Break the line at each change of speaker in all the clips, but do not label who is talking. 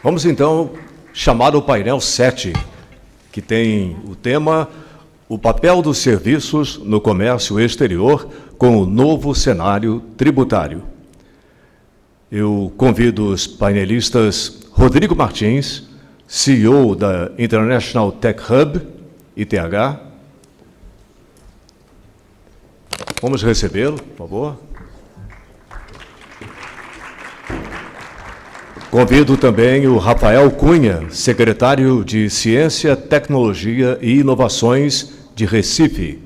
Vamos então chamar o painel 7, que tem o tema O papel dos serviços no comércio exterior com o novo cenário tributário. Eu convido os painelistas Rodrigo Martins, CEO da International Tech Hub, ITH. Vamos recebê-lo, por favor. Convido também o Rafael Cunha, secretário de Ciência, Tecnologia e Inovações de Recife.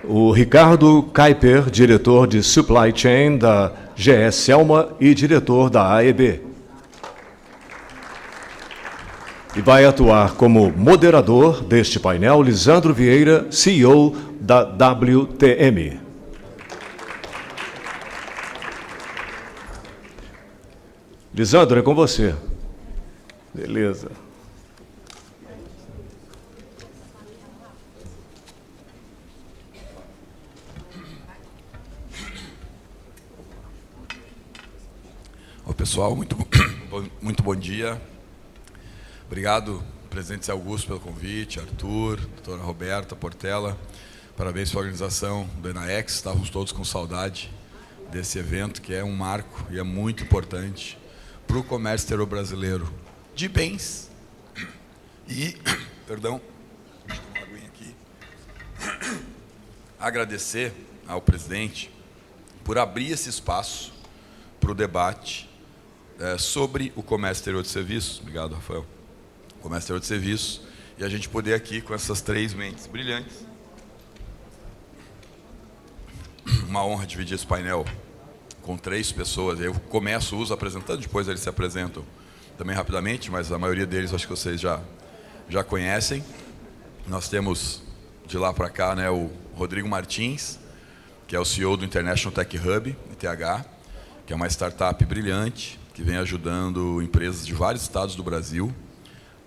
O Ricardo Kuiper, diretor de Supply Chain da GE Selma e diretor da AEB. E vai atuar como moderador deste painel Lisandro Vieira, CEO da WTM. Lisandro, é com você. Beleza.
Oi, pessoal, muito bom dia. Obrigado, presidente Zé Augusto, pelo convite, Arthur, doutora Roberta, Portela. Parabéns pela organização do ENAEX. Estávamos todos com saudade desse evento, que é um marco e é muito importante para o comércio exterior brasileiro de bens. E, perdão, deixa eu tomar uma aguinha aqui. Agradecer ao presidente por abrir esse espaço para o debate sobre o comércio exterior de serviços. Obrigado, Rafael. Comércio exterior de serviços. E a gente poder aqui, com essas três mentes brilhantes, uma honra dividir esse painel com três pessoas. Eu começo os apresentando, depois eles se apresentam também rapidamente, mas a maioria deles acho que vocês já conhecem. Nós temos de lá para cá, né, o Rodrigo Martins, que é o CEO do International Tech Hub, ITH, que é uma startup brilhante, que vem ajudando empresas de vários estados do Brasil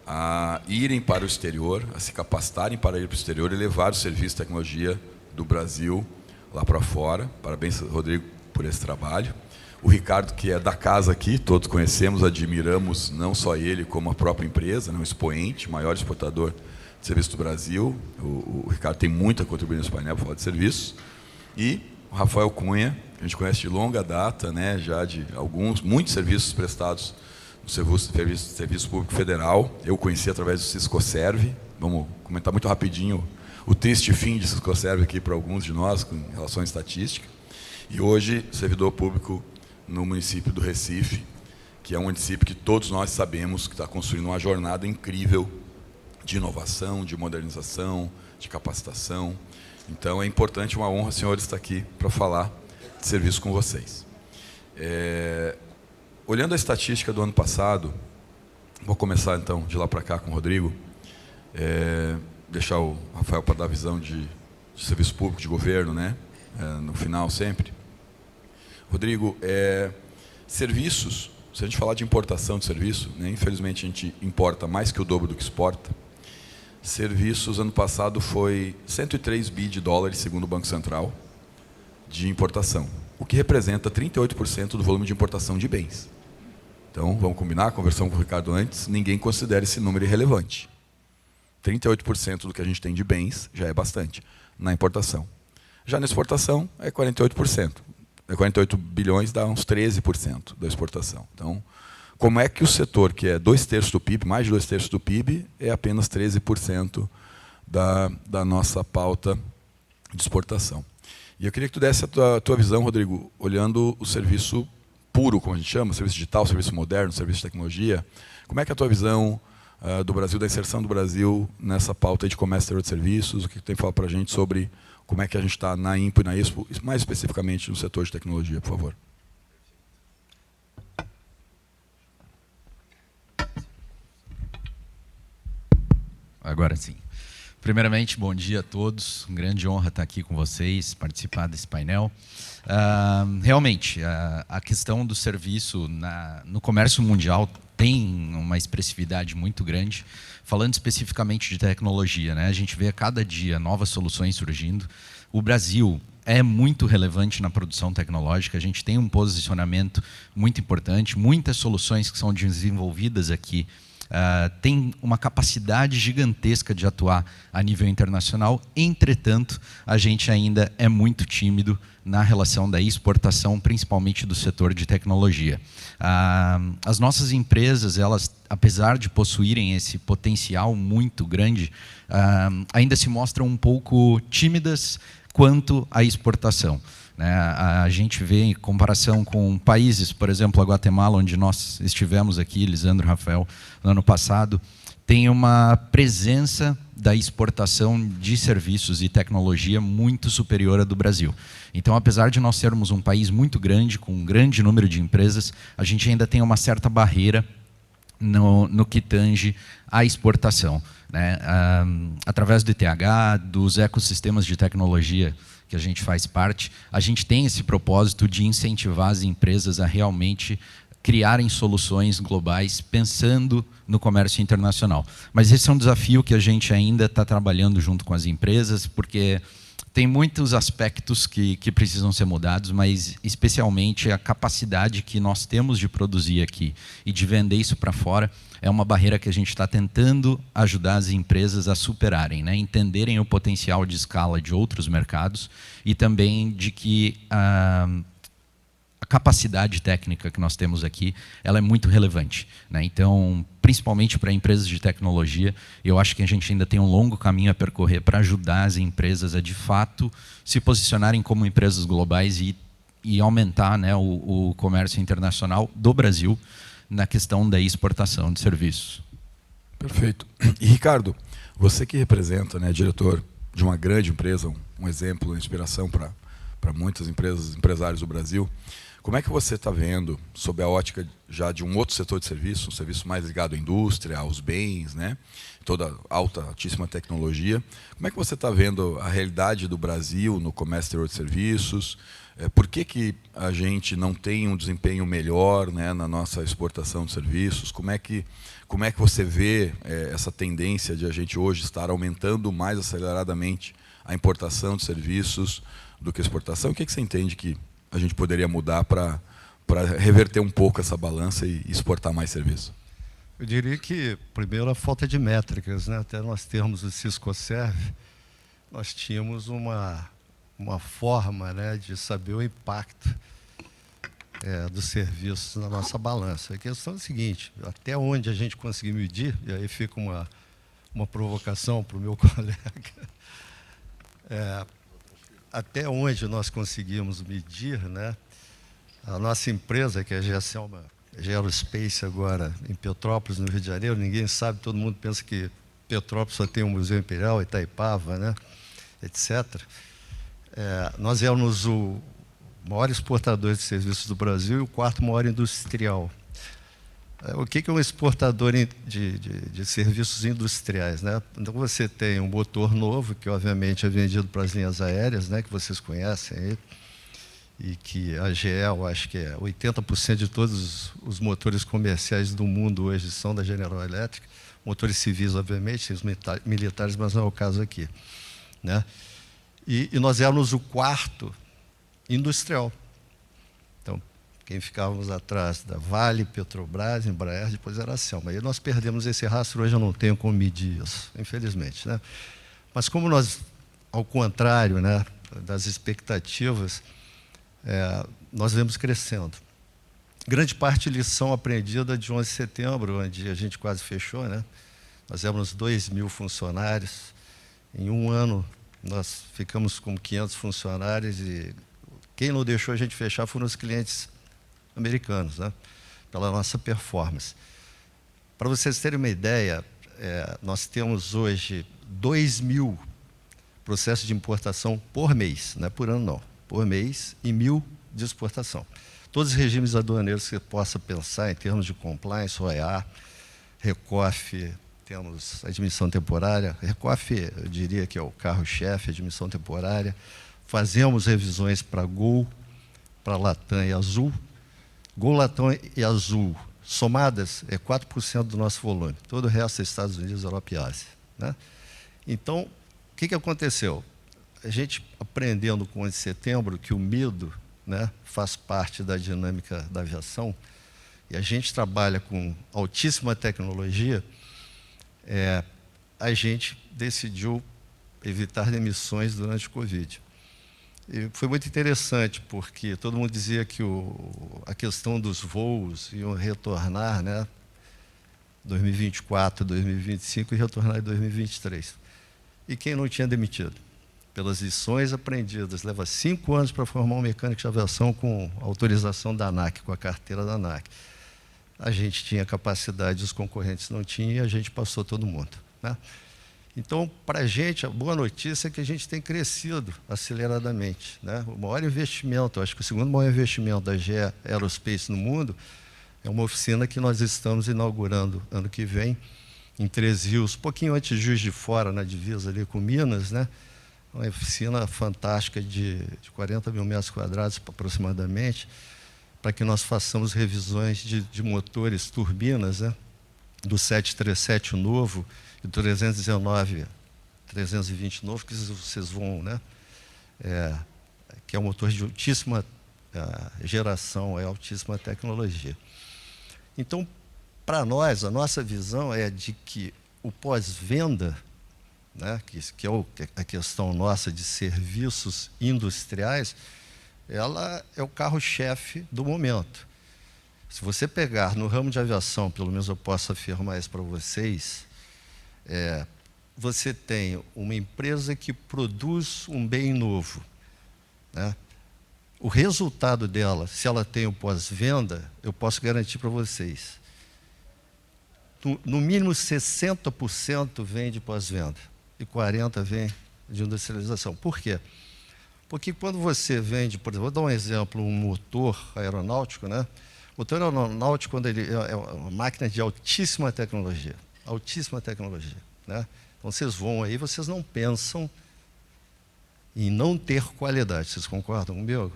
a irem para o exterior, a se capacitarem para ir para o exterior e levar o serviço de tecnologia do Brasil lá para fora. Parabéns, Rodrigo, por esse trabalho. O Ricardo, que é da casa aqui, todos conhecemos, admiramos não só ele, como a própria empresa, né, um expoente, maior exportador de serviços do Brasil. O Ricardo tem muito a contribuir nesse painel para falar de serviços. E o Rafael Cunha, que a gente conhece de longa data, né, já de muitos serviços prestados no Serviço Público Federal. Eu conheci através do Ciscoserve. Vamos comentar muito rapidinho o triste fim de Ciscoserve aqui para alguns de nós, com relação à estatística. E hoje, servidor público no município do Recife, que é um município que todos nós sabemos que está construindo uma jornada incrível de inovação, de modernização, de capacitação. Então, é importante, uma honra, senhores, estar aqui para falar de serviço com vocês. Olhando a estatística do ano passado, vou começar, então, de lá para cá com o Rodrigo, deixar o Rafael para dar a visão de serviço público, de governo, né? No final, sempre. Rodrigo, serviços, se a gente falar de importação de serviço, né, infelizmente a gente importa mais que o dobro do que exporta. Serviços, ano passado, foi 103 bi de dólares, segundo o Banco Central, de importação, o que representa 38% do volume de importação de bens. Então, vamos combinar, conversamos com o Ricardo antes, ninguém considera esse número irrelevante. 38% do que a gente tem de bens já é bastante na importação. Já na exportação, é 48%. 48 bilhões dá uns 13% da exportação. Então, como é que o setor, que é 2/3 do PIB, mais de 2/3 do PIB, é apenas 13% da nossa pauta de exportação? E eu queria que tu desse a tua visão, Rodrigo, olhando o serviço puro, como a gente chama, serviço digital, serviço moderno, serviço de tecnologia. Como é que é a tua visão do Brasil, da inserção do Brasil nessa pauta de comércio exterior de serviços? O que tu tem que falar para a gente sobre como é que a gente está na INPO e na Expo, mais especificamente no setor de tecnologia, por favor.
Agora sim. Primeiramente, bom dia a todos. Uma grande honra estar aqui com vocês, participar desse painel. Realmente, a questão do serviço no comércio mundial tem uma expressividade muito grande. Falando especificamente de tecnologia, né? A gente vê a cada dia novas soluções surgindo. O Brasil é muito relevante na produção tecnológica. A gente tem um posicionamento muito importante, muitas soluções que são desenvolvidas aqui tem uma capacidade gigantesca de atuar a nível internacional. Entretanto, a gente ainda é muito tímido na relação da exportação, principalmente do setor de tecnologia. As nossas empresas, elas, apesar de possuírem esse potencial muito grande, ainda se mostram um pouco tímidas quanto à exportação. A gente vê, em comparação com países, por exemplo, a Guatemala, onde nós estivemos aqui, Lisandro e Rafael, no ano passado, tem uma presença da exportação de serviços e tecnologia muito superior à do Brasil. Então, apesar de nós sermos um país muito grande, com um grande número de empresas, a gente ainda tem uma certa barreira no que tange à exportação. Através do ITH, dos ecossistemas de tecnologia que a gente faz parte, a gente tem esse propósito de incentivar as empresas a realmente criarem soluções globais pensando no comércio internacional. Mas esse é um desafio que a gente ainda está trabalhando junto com as empresas, porque tem muitos aspectos que precisam ser mudados, mas especialmente a capacidade que nós temos de produzir aqui e de vender isso para fora é uma barreira que a gente está tentando ajudar as empresas a superarem, entenderem o potencial de escala de outros mercados e também de que a capacidade técnica que nós temos aqui, ela é muito relevante. Então, principalmente para empresas de tecnologia, eu acho que a gente ainda tem um longo caminho a percorrer para ajudar as empresas a, de fato, se posicionarem como empresas globais e aumentar o comércio internacional do Brasil na questão da exportação de serviços.
Perfeito. E, Ricardo, você que representa, diretor de uma grande empresa, um exemplo, uma inspiração para muitas empresas, empresários do Brasil, como é que você está vendo, sob a ótica já de um outro setor de serviço, um serviço mais ligado à indústria, aos bens, toda altíssima tecnologia, como é que você está vendo a realidade do Brasil no comércio exterior de serviços? Por que a gente não tem um desempenho melhor na nossa exportação de serviços? Como é que você vê essa tendência de a gente hoje estar aumentando mais aceleradamente a importação de serviços do que a exportação? O que você entende que a gente poderia mudar para reverter um pouco essa balança e exportar mais serviço?
Eu diria que, primeiro, a falta de métricas. Até nós termos o Ciscoserve, nós tínhamos uma forma de saber o impacto dos serviços na nossa balança. A questão é a seguinte: até onde a gente conseguir medir, e aí fica uma provocação para o meu colega, até onde nós conseguimos medir, a nossa empresa, que é a Gesselma Aerospace, agora em Petrópolis, no Rio de Janeiro, ninguém sabe, todo mundo pensa que Petrópolis só tem o Museu Imperial, Itaipava, etc. Nós éramos o maior exportador de serviços do Brasil e o quarto maior industrial. O que é um exportador de serviços industriais? Então, você tem um motor novo, que obviamente é vendido para as linhas aéreas, que vocês conhecem aí, e que a GE, eu acho que 80% de todos os motores comerciais do mundo hoje são da General Electric, motores civis, obviamente, tem os militares, mas não é o caso aqui. E nós éramos o quarto industrial. Então, quem ficávamos atrás da Vale, Petrobras, Embraer, depois era a Selma. Aí nós perdemos esse rastro, hoje eu não tenho como medir isso, infelizmente. Mas como nós, ao contrário das expectativas, nós vemos crescendo. Grande parte de lição aprendida de 11 de setembro, onde a gente quase fechou. Nós éramos 2.000 funcionários. Em um ano, nós ficamos com 500 funcionários e quem não deixou a gente fechar foram os clientes americanos, pela nossa performance. Para vocês terem uma ideia, nós temos hoje 2.000 processos de importação por mês, não é por ano não, por mês, e 1.000 de exportação. Todos os regimes aduaneiros que você possa pensar em termos de compliance, OEA, RECOF, temos admissão temporária. RECOF, eu diria que é o carro-chefe, admissão temporária. Fazemos revisões para Gol, para Latam e Azul. Gol, Latam e Azul, somadas, é 4% do nosso volume. Todo o resto é Estados Unidos, Europa e Ásia. Então, o que aconteceu? a gente aprendendo com o 11 de setembro que o medo, né, faz parte da dinâmica da aviação, e a gente trabalha com altíssima tecnologia, a gente decidiu evitar demissões durante o Covid. E foi muito interessante, porque todo mundo dizia que a questão dos voos iam retornar, né, 2024, 2025 e retornar em 2023. E quem não tinha demitido? Pelas lições aprendidas. Leva 5 anos para formar um mecânico de aviação com autorização da ANAC, com a carteira da ANAC. A gente tinha capacidade, os concorrentes não tinham, e a gente passou todo mundo, né? Então, para a gente, a boa notícia é que a gente tem crescido aceleradamente, né? O maior investimento, acho que o segundo maior investimento da GE Aerospace no mundo é uma oficina que nós estamos inaugurando ano que vem, em Três Rios, pouquinho antes de Juiz de Fora, na divisa ali com Minas, né? Uma oficina fantástica de 40 mil metros quadrados aproximadamente, para que nós façamos revisões de motores, turbinas, né? Do 737 novo e do 319, 320 novo, que vocês vão, né? Que é um motor de altíssima geração, é altíssima tecnologia. Então, para nós, a nossa visão é de que o pós-venda, né, que é a questão nossa de serviços industriais, ela é o carro-chefe do momento. Se você pegar no ramo de aviação, pelo menos eu posso afirmar isso para vocês, você tem uma empresa que produz um bem novo, né? O resultado dela, se ela tem o pós-venda, eu posso garantir para vocês, no mínimo 60% vem de pós-venda e 40% vem de industrialização. Por quê? Porque quando você vende, por exemplo, vou dar um exemplo, um motor aeronáutico, né? O motor aeronáutico, quando ele é uma máquina de altíssima tecnologia, né? Então, vocês vão aí, vocês não pensam em não ter qualidade, vocês concordam comigo?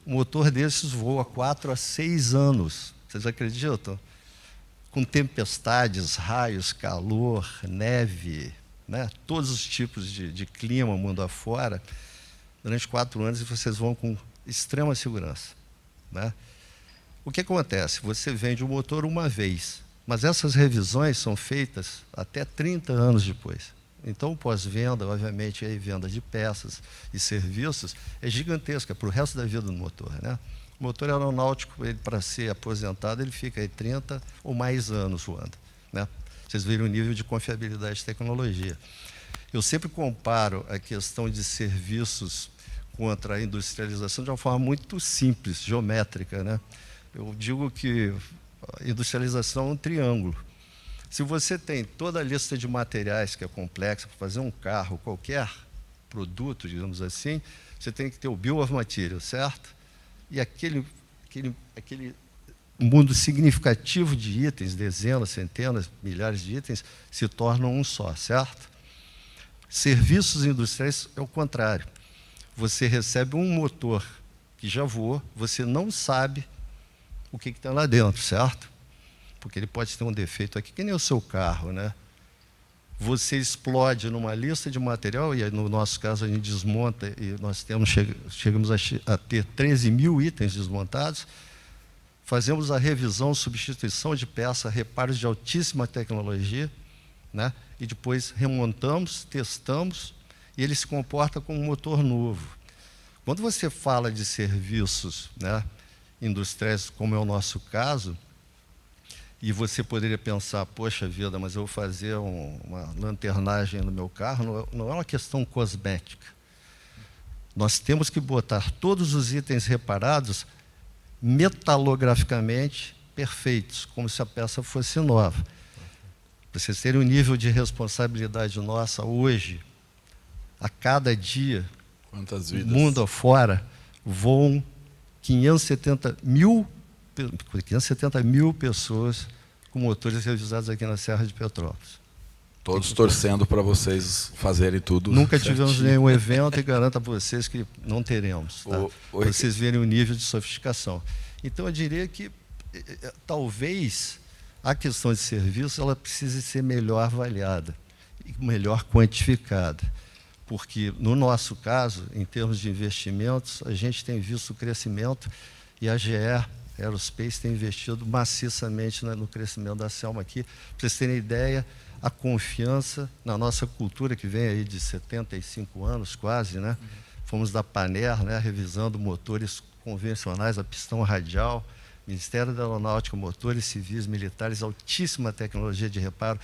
O motor desses voa 4 a 6 anos, vocês acreditam? Com tempestades, raios, calor, neve, né? Todos os tipos de clima, mundo afora, durante 4 anos, e vocês vão com extrema segurança, né? O que acontece? Você vende o motor uma vez, mas essas revisões são feitas até 30 anos depois. Então, o pós-venda, obviamente, a venda de peças e serviços é gigantesca para o resto da vida do motor, né? O motor aeronáutico, para ser aposentado, ele fica aí 30 ou mais anos voando, né? Vocês viram o nível de confiabilidade de tecnologia. Eu sempre comparo a questão de serviços contra a industrialização de uma forma muito simples, geométrica, né? Eu digo que a industrialização é um triângulo. Se você tem toda a lista de materiais que é complexa para fazer um carro, qualquer produto, digamos assim, você tem que ter o bill of material, certo? E aquele mundo significativo de itens, dezenas, centenas, milhares de itens, se tornam um só, certo? Serviços industriais é o contrário. Você recebe um motor que já voou, você não sabe o que está lá dentro, certo? Porque ele pode ter um defeito aqui, que nem o seu carro, né? Você explode numa lista de material, e no nosso caso a gente desmonta, e nós chegamos a ter 13 mil itens desmontados, fazemos a revisão, substituição de peça, reparos de altíssima tecnologia, né? E depois remontamos, testamos, e ele se comporta como um motor novo. Quando você fala de serviços, né, industriais, como é o nosso caso, e você poderia pensar, poxa vida, mas eu vou fazer uma lanternagem no meu carro, não é uma questão cosmética. Nós temos que botar todos os itens reparados metalograficamente perfeitos, como se a peça fosse nova. Para vocês terem um nível de responsabilidade nossa hoje, a cada dia,
quantas vidas?
Mundo afora, voam 570 mil pessoas com motores revisados aqui na Serra de Petrópolis.
Todos torcendo para vocês fazerem tudo.
Nunca tivemos nenhum evento e garanto a vocês que não teremos. Tá? Para vocês verem o nível de sofisticação. Então, eu diria que talvez a questão de serviço ela precise ser melhor avaliada e melhor quantificada. porque, no nosso caso, em termos de investimentos, a gente tem visto o crescimento e a GE Aerospace tem investido maciçamente no crescimento da Selma aqui. Para vocês terem ideia, a confiança na nossa cultura, que vem aí de 75 anos quase, né? Fomos da Panair, né, revisando motores convencionais, a pistão radial, Ministério da Aeronáutica, motores civis, militares, altíssima tecnologia de reparo,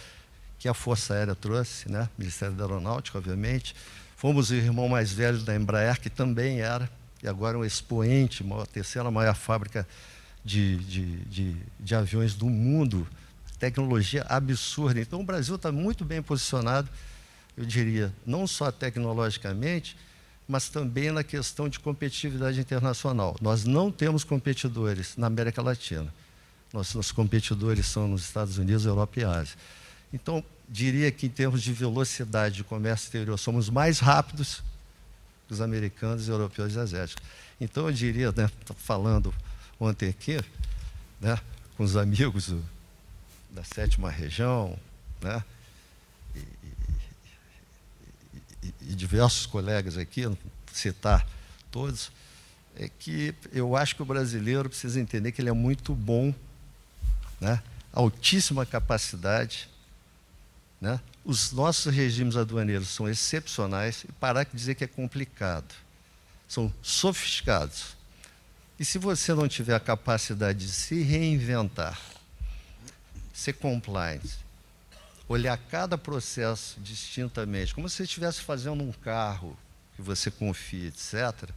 que a Força Aérea trouxe, né? Ministério da Aeronáutica, obviamente. Fomos o irmão mais velho da Embraer, que também era, e agora é um expoente, a terceira maior fábrica de aviões do mundo, tecnologia absurda. Então, o Brasil está muito bem posicionado, eu diria, não só tecnologicamente, mas também na questão de competitividade internacional. Nós não temos competidores na América Latina. Nossos competidores são nos Estados Unidos, Europa e Ásia. Então, diria que, em termos de velocidade de comércio exterior, somos mais rápidos que os americanos, europeus e asiáticos. Então, eu diria, né, falando ontem aqui, né, com os amigos da 7ª região, né, e diversos colegas aqui, não vou citar todos, é que eu acho que o brasileiro precisa entender que ele é muito bom, né, altíssima capacidade, né? Os nossos regimes aduaneiros são excepcionais, e parar de dizer que é complicado. São sofisticados. E se você não tiver a capacidade de se reinventar, ser compliant, olhar cada processo distintamente, como se você estivesse fazendo um carro que você confia, etc.,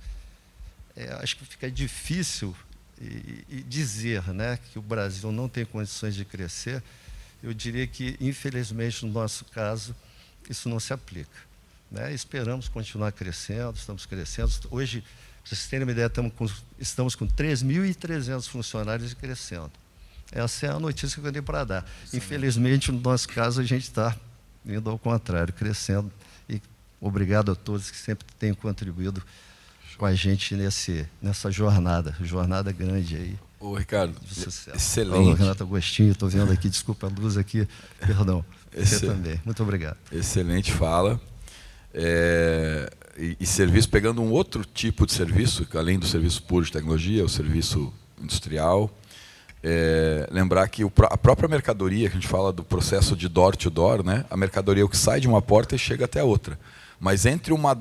acho que fica difícil dizer, né, que o Brasil não tem condições de crescer. Eu diria que, infelizmente, no nosso caso, isso não se aplica, né? Esperamos continuar crescendo, estamos crescendo. Hoje, para vocês terem uma ideia, estamos com 3.300 funcionários e crescendo. Essa é a notícia que eu tenho para dar. Infelizmente, no nosso caso, a gente está indo ao contrário, crescendo. E obrigado a todos que sempre têm contribuído com a gente nessa jornada grande aí.
Ô, Ricardo,
de sucesso.
Excelente.
Ô, Renato Agostinho, estou vendo aqui, desculpa a luz aqui, perdão. Você também. Muito obrigado.
Excelente fala. E serviço, pegando um outro tipo de serviço, além do serviço puro de tecnologia, o serviço industrial. Lembrar que a própria mercadoria, que a gente fala do processo de door to door, né? A mercadoria é o que sai de uma porta e chega até a outra. Mas entre uma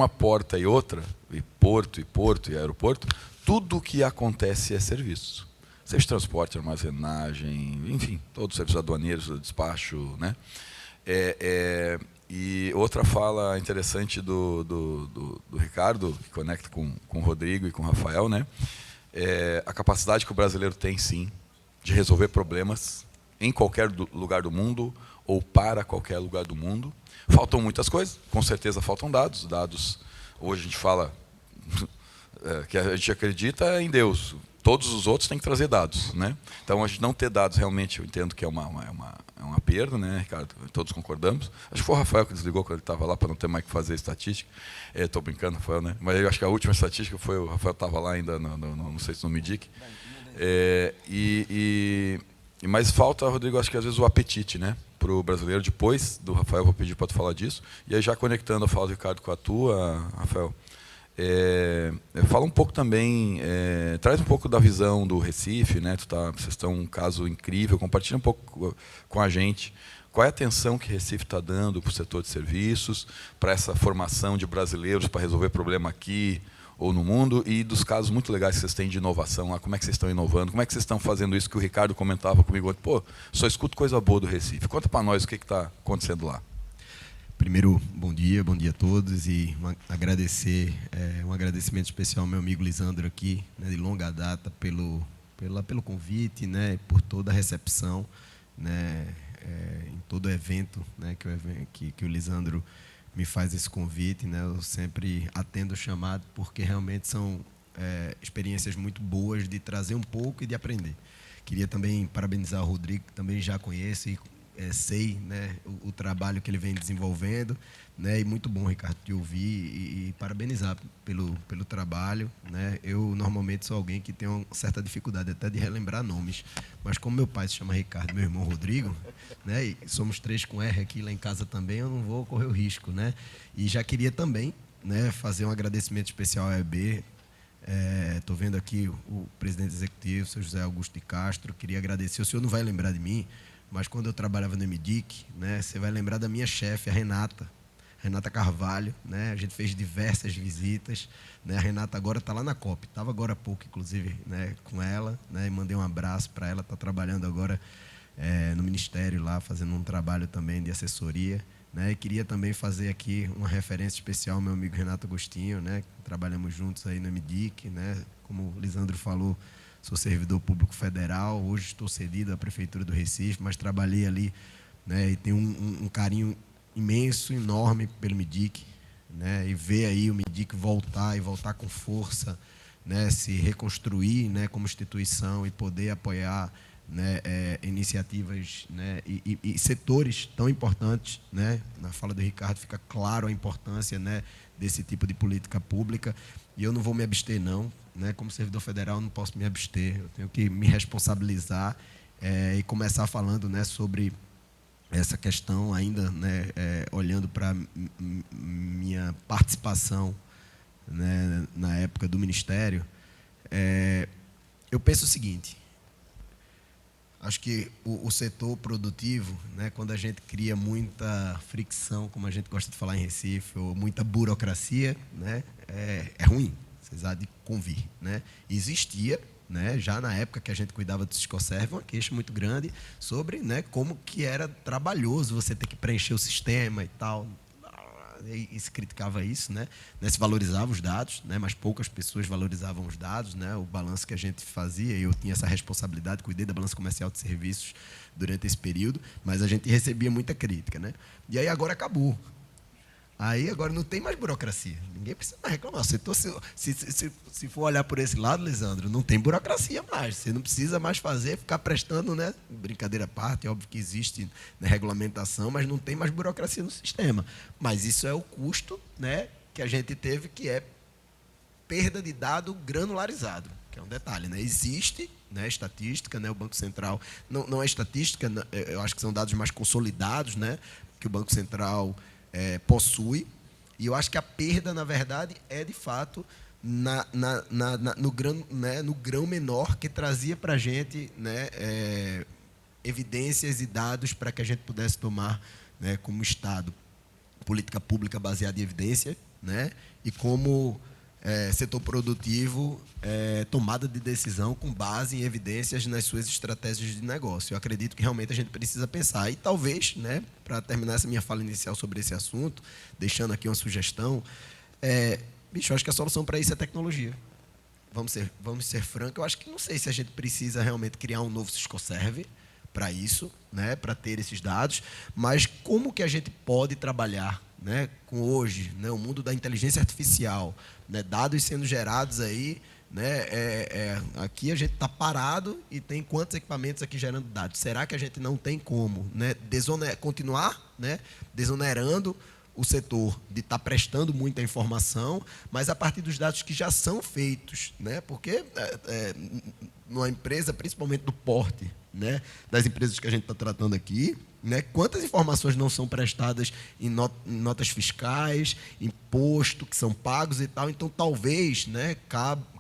porta e outra, e porto e aeroporto, tudo o que acontece é serviço. Seja transporte, armazenagem, enfim, todos os serviços aduaneiros, despacho, né? E outra fala interessante do Ricardo, que conecta com o Rodrigo e com o Rafael, né? A capacidade que o brasileiro tem, sim, de resolver problemas em qualquer lugar do mundo ou para qualquer lugar do mundo. Faltam muitas coisas, com certeza faltam dados. Dados, hoje a gente fala que a gente acredita em Deus. Todos os outros têm que trazer dados, né? Então, a gente não ter dados, realmente, eu entendo que é uma perda, né, Ricardo? Todos concordamos. Acho que foi o Rafael que desligou quando ele estava lá, para não ter mais que fazer estatística. Estou brincando, Rafael, né? Mas eu acho que a última estatística foi o Rafael estava lá ainda, não sei se no MIDIC. Mas falta, Rodrigo, acho que às vezes o apetite, né, para o brasileiro. Depois do Rafael, vou pedir para tu falar disso. E aí, já conectando a fala do Ricardo com a tua, Rafael, fala um pouco também, traz um pouco da visão do Recife, né? Vocês estão um caso incrível, compartilha um pouco com a gente. Qual é a atenção que Recife está dando para o setor de serviços, para essa formação de brasileiros para resolver problema aqui ou no mundo, e dos casos muito legais que vocês têm de inovação lá, como é que vocês estão inovando, como é que vocês estão fazendo isso que o Ricardo comentava comigo ontem? Pô, só escuto coisa boa do Recife. Conta para nós o que está acontecendo lá.
Primeiro, bom dia a todos, e um agradecimento especial ao meu amigo Lisandro aqui, né, de longa data, pelo convite, né, por toda a recepção, né, em todo evento, né, que o Lisandro me faz esse convite, né, eu sempre atendo o chamado, porque realmente são experiências muito boas de trazer um pouco e de aprender. Queria também parabenizar o Rodrigo, que também já conhece, sei, né, o trabalho que ele vem desenvolvendo, né, e muito bom, Ricardo, te ouvir e parabenizar pelo trabalho, né. Eu normalmente sou alguém que tem uma certa dificuldade até de relembrar nomes, mas como meu pai se chama Ricardo, meu irmão Rodrigo, né, e somos 3 com R aqui lá em casa também, eu não vou correr o risco, né. E já queria também, né, fazer um agradecimento especial ao EB. Estou vendo aqui o presidente executivo, o senhor José Augusto de Castro. Queria agradecer. O senhor não vai lembrar de mim, mas quando eu trabalhava no MDIC, né, você vai lembrar da minha chefe, a Renata Carvalho. Né, a gente fez diversas visitas. Né, a Renata agora está lá na COP. Estava agora há pouco, inclusive, né, com ela. Né, e mandei um abraço para ela. Está trabalhando agora no Ministério lá, fazendo um trabalho também de assessoria. Né, e queria também fazer aqui uma referência especial ao meu amigo Renato Agostinho, né, trabalhamos juntos aí no MDIC, né, como o Lisandro falou, sou servidor público federal, hoje estou cedido à Prefeitura do Recife, mas trabalhei ali, né, e tenho um carinho imenso, enorme pelo MDIC, né, e ver aí o MDIC voltar com força, né, se reconstruir, né, como instituição e poder apoiar, né, iniciativas, né, e setores tão importantes, né. Na fala do Ricardo fica claro a importância, né, desse tipo de política pública, e eu não vou me abster não, né, como servidor federal eu não posso me abster, eu tenho que me responsabilizar e começar falando, né, sobre essa questão ainda, né, olhando para minha participação, né, na época do Ministério. Eu penso o seguinte: acho que o setor produtivo, né, quando a gente cria muita fricção, como a gente gosta de falar em Recife, ou muita burocracia, né, é ruim, vocês há de convir. Né? Existia, né, já na época que a gente cuidava do Siscoserv, uma queixa muito grande sobre, né, como que era trabalhoso você ter que preencher o sistema e tal. E se criticava isso, né? Se valorizava os dados, né? Mas poucas pessoas valorizavam os dados, né? O balanço que a gente fazia, eu tinha essa responsabilidade, cuidei da balança comercial de serviços durante esse período, mas a gente recebia muita crítica, né? E aí agora acabou. Aí agora não tem mais burocracia, ninguém precisa mais reclamar. Se for olhar por esse lado, Lisandro, não tem burocracia mais, você não precisa mais ficar prestando, né? Brincadeira à parte, é óbvio que existe, né, regulamentação, mas não tem mais burocracia no sistema. Mas isso é o custo, né, que a gente teve, que é perda de dado granularizado, que é um detalhe, né? Existe, né, estatística, né, o Banco Central, não é estatística, eu acho que são dados mais consolidados, né, que o Banco Central possui, e eu acho que a perda, na verdade, é de fato no grão menor que trazia para a gente, né, evidências e dados para que a gente pudesse tomar, né, como Estado, política pública baseada em evidência, né, e como setor produtivo, tomada de decisão com base em evidências nas suas estratégias de negócio. Eu acredito que realmente a gente precisa pensar. E talvez, né, para terminar essa minha fala inicial sobre esse assunto, deixando aqui uma sugestão, eu acho que a solução para isso é tecnologia. Vamos ser francos, eu acho que não sei se a gente precisa realmente criar um novo Siscoserv para isso, né, para ter esses dados, mas como que a gente pode trabalhar, né, com hoje, né, o mundo da inteligência artificial, né, dados sendo gerados aí, né, aqui a gente está parado e tem quantos equipamentos aqui gerando dados? Será que a gente não tem como, né, continuar, né, desonerando o setor de estar prestando muita informação, mas a partir dos dados que já são feitos, né, porque numa empresa, principalmente do porte, né, das empresas que a gente está tratando aqui, né, quantas informações não são prestadas em notas fiscais, imposto, que são pagos e tal. Então, talvez, né,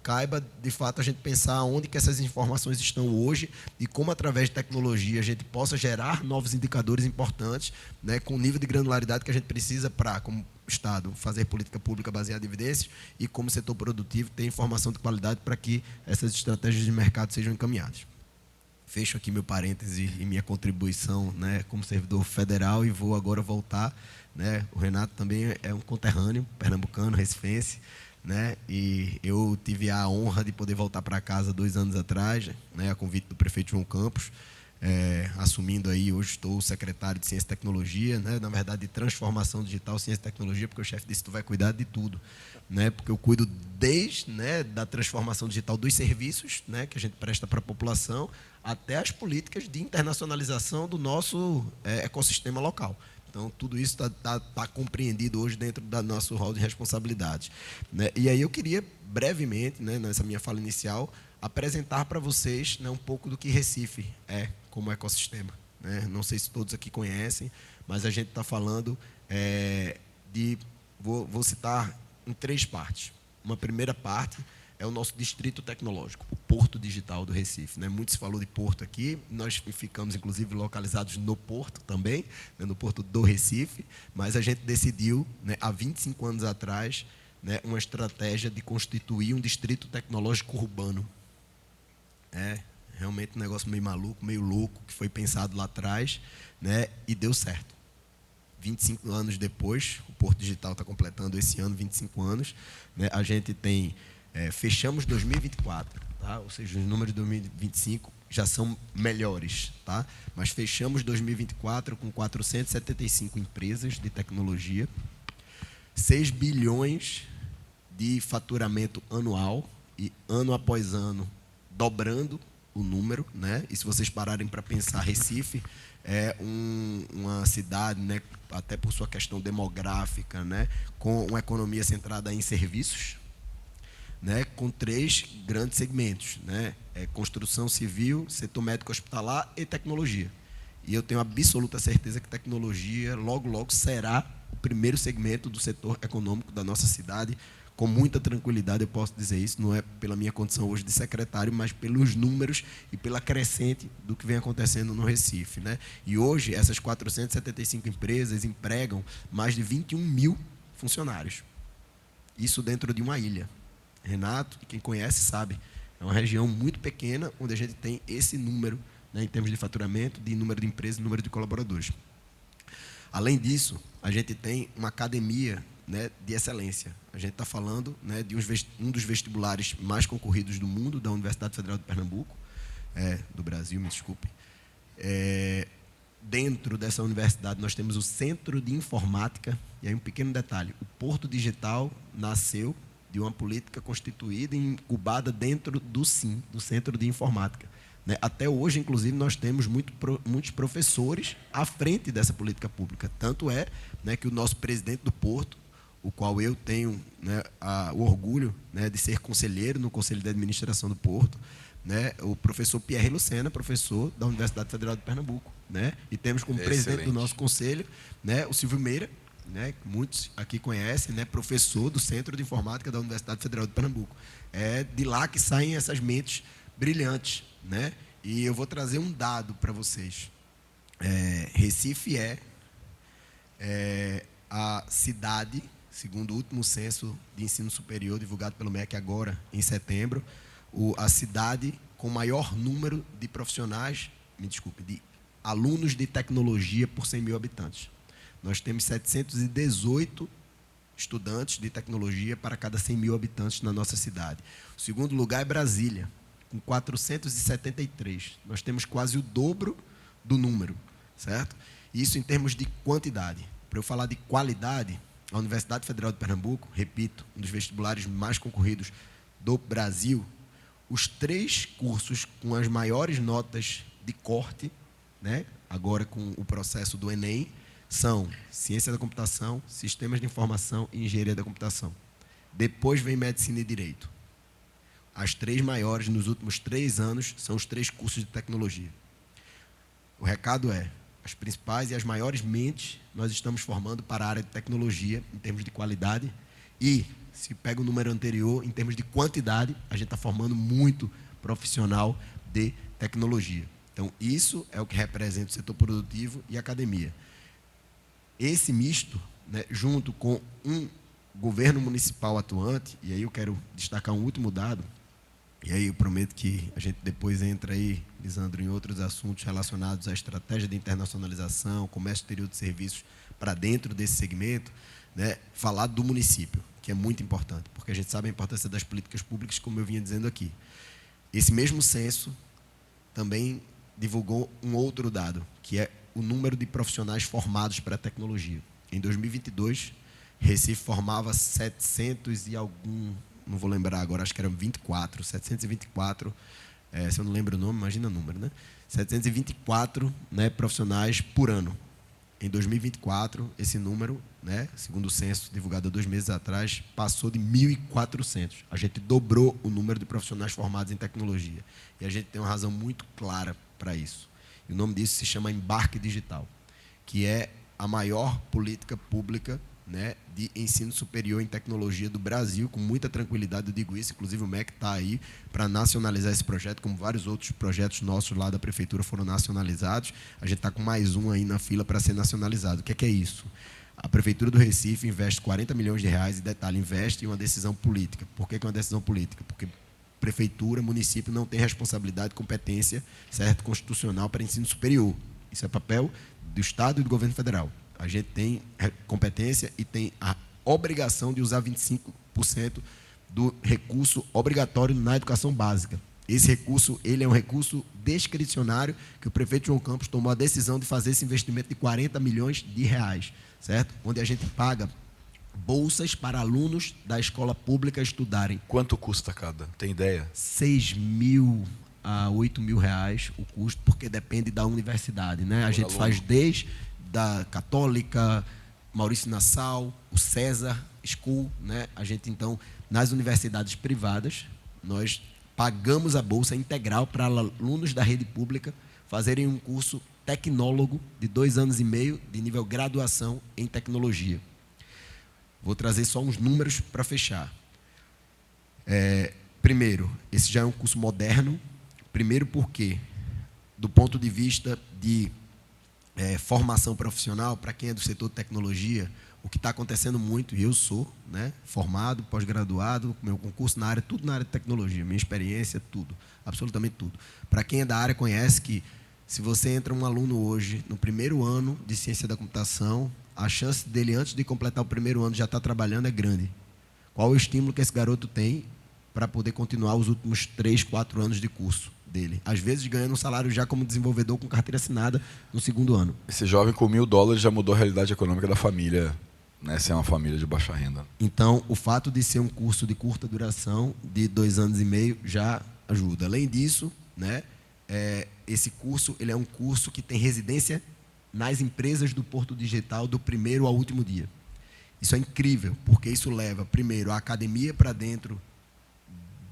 caiba, de fato, a gente pensar onde que essas informações estão hoje e como, através de tecnologia, a gente possa gerar novos indicadores importantes, né, com o nível de granularidade que a gente precisa para, como Estado, fazer política pública baseada em evidências e, como setor produtivo, ter informação de qualidade para que essas estratégias de mercado sejam encaminhadas. Fecho aqui meu parêntese e minha contribuição, né, como servidor federal, e vou agora voltar, né, o Renato também é um conterrâneo, pernambucano, recifense, né, e eu tive a honra de poder voltar para casa 2 anos atrás, né, a convite do prefeito João Campos, assumindo aí, hoje estou secretário de Ciência e Tecnologia, né, na verdade de Transformação Digital, Ciência e Tecnologia, porque o chefe disse que tu vai cuidar de tudo, né, porque eu cuido desde, né, da transformação digital dos serviços, né, que a gente presta para a população, até as políticas de internacionalização do nosso ecossistema local. Então, tudo isso está compreendido hoje dentro do nosso rol de responsabilidades, né? E aí eu queria, brevemente, né, nessa minha fala inicial, apresentar para vocês, né, um pouco do que Recife é como ecossistema, né? Não sei se todos aqui conhecem, mas a gente está falando vou citar em 3 partes. Uma primeira parte é o nosso distrito tecnológico, o Porto Digital do Recife, né? Muito se falou de porto aqui, nós ficamos, inclusive, localizados no porto também, né, no Porto do Recife, mas a gente decidiu, né, há 25 anos atrás, né, uma estratégia de constituir um distrito tecnológico urbano. É realmente um negócio meio maluco, meio louco, que foi pensado lá atrás, né, e deu certo. 25 anos depois, o Porto Digital está completando esse ano 25 anos, né, a gente tem... fechamos 2024, tá? Ou seja, os números de 2025 já são melhores, tá? Mas fechamos 2024 com 475 empresas de tecnologia, 6 bilhões de faturamento anual e ano após ano dobrando o número, né? E se vocês pararem para pensar, Recife é uma cidade, né, até por sua questão demográfica, né, com uma economia centrada em serviços, né, com 3 grandes segmentos, né, construção civil, setor médico hospitalar e tecnologia. E eu tenho absoluta certeza que tecnologia logo, logo será o primeiro segmento do setor econômico da nossa cidade. Com muita tranquilidade eu posso dizer isso, não é pela minha condição hoje de secretário, mas pelos números e pela crescente do que vem acontecendo no Recife, né? E hoje essas 475 empresas empregam mais de 21 mil funcionários. Isso dentro de uma ilha. Renato, quem conhece sabe, é uma região muito pequena onde a gente tem esse número, né, em termos de faturamento, de número de empresas e número de colaboradores. Além disso, a gente tem uma academia, né, de excelência. A gente está falando, né, de um dos vestibulares mais concorridos do mundo, da Universidade Federal de Pernambuco, do Brasil, me desculpe. Dentro dessa universidade, nós temos o Centro de Informática, e aí um pequeno detalhe, o Porto Digital nasceu de uma política constituída e incubada dentro do SIM, do Centro de Informática. Né? Até hoje, inclusive, nós temos muitos professores à frente dessa política pública. Tanto é, né, que o nosso presidente do Porto, o qual eu tenho, né, o orgulho, né, de ser conselheiro no Conselho de Administração do Porto, né, o professor Pierre Lucena, professor da Universidade Federal de Pernambuco. Né? E temos como presidente do nosso conselho, né, o Silvio Meira, né, que muitos aqui conhecem, né, professor do Centro de Informática da Universidade Federal de Pernambuco. É de lá que saem essas mentes brilhantes, né? E eu vou trazer um dado para vocês. Recife é a cidade, segundo o último censo de ensino superior divulgado pelo MEC agora em setembro, a cidade com maior número de profissionais, de alunos de tecnologia por 100 mil habitantes. Nós temos 718 estudantes de tecnologia para cada 100 mil habitantes na nossa cidade. O segundo lugar é Brasília, com 473. Nós temos quase o dobro do número, certo? Isso em termos de quantidade. Para eu falar de qualidade, a Universidade Federal de Pernambuco, repito, um dos vestibulares mais concorridos do Brasil, os 3 cursos com as maiores notas de corte, né, agora com o processo do Enem, são Ciência da Computação, Sistemas de Informação e Engenharia da Computação. Depois vem Medicina e Direito. As 3 maiores nos últimos 3 anos são os 3 cursos de tecnologia. O recado é, as principais e as maiores mentes nós estamos formando para a área de tecnologia, em termos de qualidade, e, se pega o número anterior, em termos de quantidade, a gente está formando muito profissional de tecnologia. Então, isso é o que representa o setor produtivo e a academia. Esse misto, né, junto com um governo municipal atuante, e aí eu quero destacar um último dado, e aí eu prometo que a gente depois entra aí, Lisandro, em outros assuntos relacionados à estratégia de internacionalização, comércio exterior de serviços para dentro desse segmento, né, falar do município, que é muito importante, porque a gente sabe a importância das políticas públicas, como eu vinha dizendo aqui. Esse mesmo censo também divulgou um outro dado, que é o número de profissionais formados para a tecnologia. Em 2022, Recife formava 700 e algum, não vou lembrar agora, acho que eram 724 se eu não lembro o nome, imagina o número, né? 724, né, profissionais por ano. Em 2024, esse número, né, segundo o censo divulgado há 2 meses atrás, passou de 1.400. A gente dobrou o número de profissionais formados em tecnologia. E a gente tem uma razão muito clara para isso. E o nome disso se chama Embarque Digital, que é a maior política pública, né, de ensino superior em tecnologia do Brasil, com muita tranquilidade, eu digo isso, inclusive o MEC está aí para nacionalizar esse projeto, como vários outros projetos nossos lá da Prefeitura foram nacionalizados, a gente está com mais um aí na fila para ser nacionalizado. O que é isso? A Prefeitura do Recife investe 40 milhões de reais, e detalhe, investe em uma decisão política. Por que é uma decisão política? Porque Prefeitura, município não tem responsabilidade, competência, certo, constitucional para ensino superior. Isso é papel do Estado e do Governo Federal. A gente tem competência e tem a obrigação de usar 25% do recurso obrigatório na educação básica. Esse recurso, ele é um recurso discricionário que o prefeito João Campos tomou a decisão de fazer esse investimento de 40 milhões de reais, certo? Onde a gente paga bolsas para alunos da escola pública estudarem.
Quanto custa cada? Tem ideia?
6 mil a 8 mil reais o custo, porque depende da universidade, né? A gente faz desde da Católica, Maurício Nassau, o César School, né? A gente, então, nas universidades privadas, nós pagamos a bolsa integral para alunos da rede pública fazerem um curso tecnólogo de 2 anos e meio, de nível graduação em tecnologia. Vou trazer só uns números para fechar. Primeiro, esse já é um curso moderno. Primeiro porque, do ponto de vista de formação profissional, para quem é do setor de tecnologia, o que está acontecendo muito, e eu sou, né, formado, pós-graduado, meu concurso na área, tudo na área de tecnologia, minha experiência, tudo, absolutamente tudo. Para quem é da área, conhece que, se você entra um aluno hoje, no primeiro ano de ciência da computação, a chance dele, antes de completar o primeiro ano, já estar trabalhando é grande. Qual o estímulo que esse garoto tem para poder continuar os últimos 3, 4 anos de curso dele? Às vezes ganhando um salário já como desenvolvedor com carteira assinada no 2º ano.
Esse jovem com $1.000 já mudou a realidade econômica da família, né? Se é uma família de baixa renda.
Então, o fato de ser um curso de curta duração, de 2 anos e meio, já ajuda. Além disso, né, esse curso, ele é um curso que tem residência nas empresas do Porto Digital do primeiro ao último dia. Isso é incrível, porque isso leva, primeiro, a academia para dentro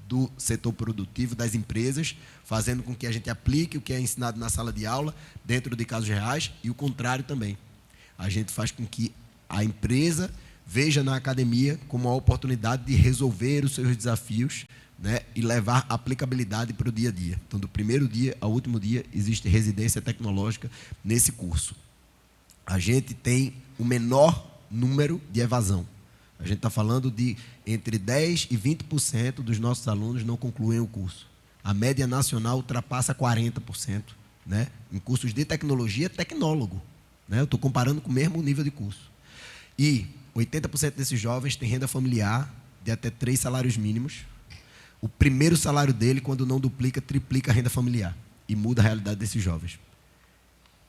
do setor produtivo, das empresas, fazendo com que a gente aplique o que é ensinado na sala de aula dentro de casos reais, e o contrário também. A gente faz com que a empresa veja na academia como uma oportunidade de resolver os seus desafios, né, e levar aplicabilidade para o dia a dia. Então, do primeiro dia ao último dia, existe residência tecnológica nesse curso. A gente tem o menor número de evasão. A gente está falando de entre 10% e 20% dos nossos alunos não concluem o curso. A média nacional ultrapassa 40%, né? Em cursos de tecnologia, tecnólogo, né? Eu estou comparando com o mesmo nível de curso. E 80% desses jovens têm renda familiar de até 3 salários mínimos. O primeiro salário dele, quando não duplica, triplica a renda familiar. E muda a realidade desses jovens.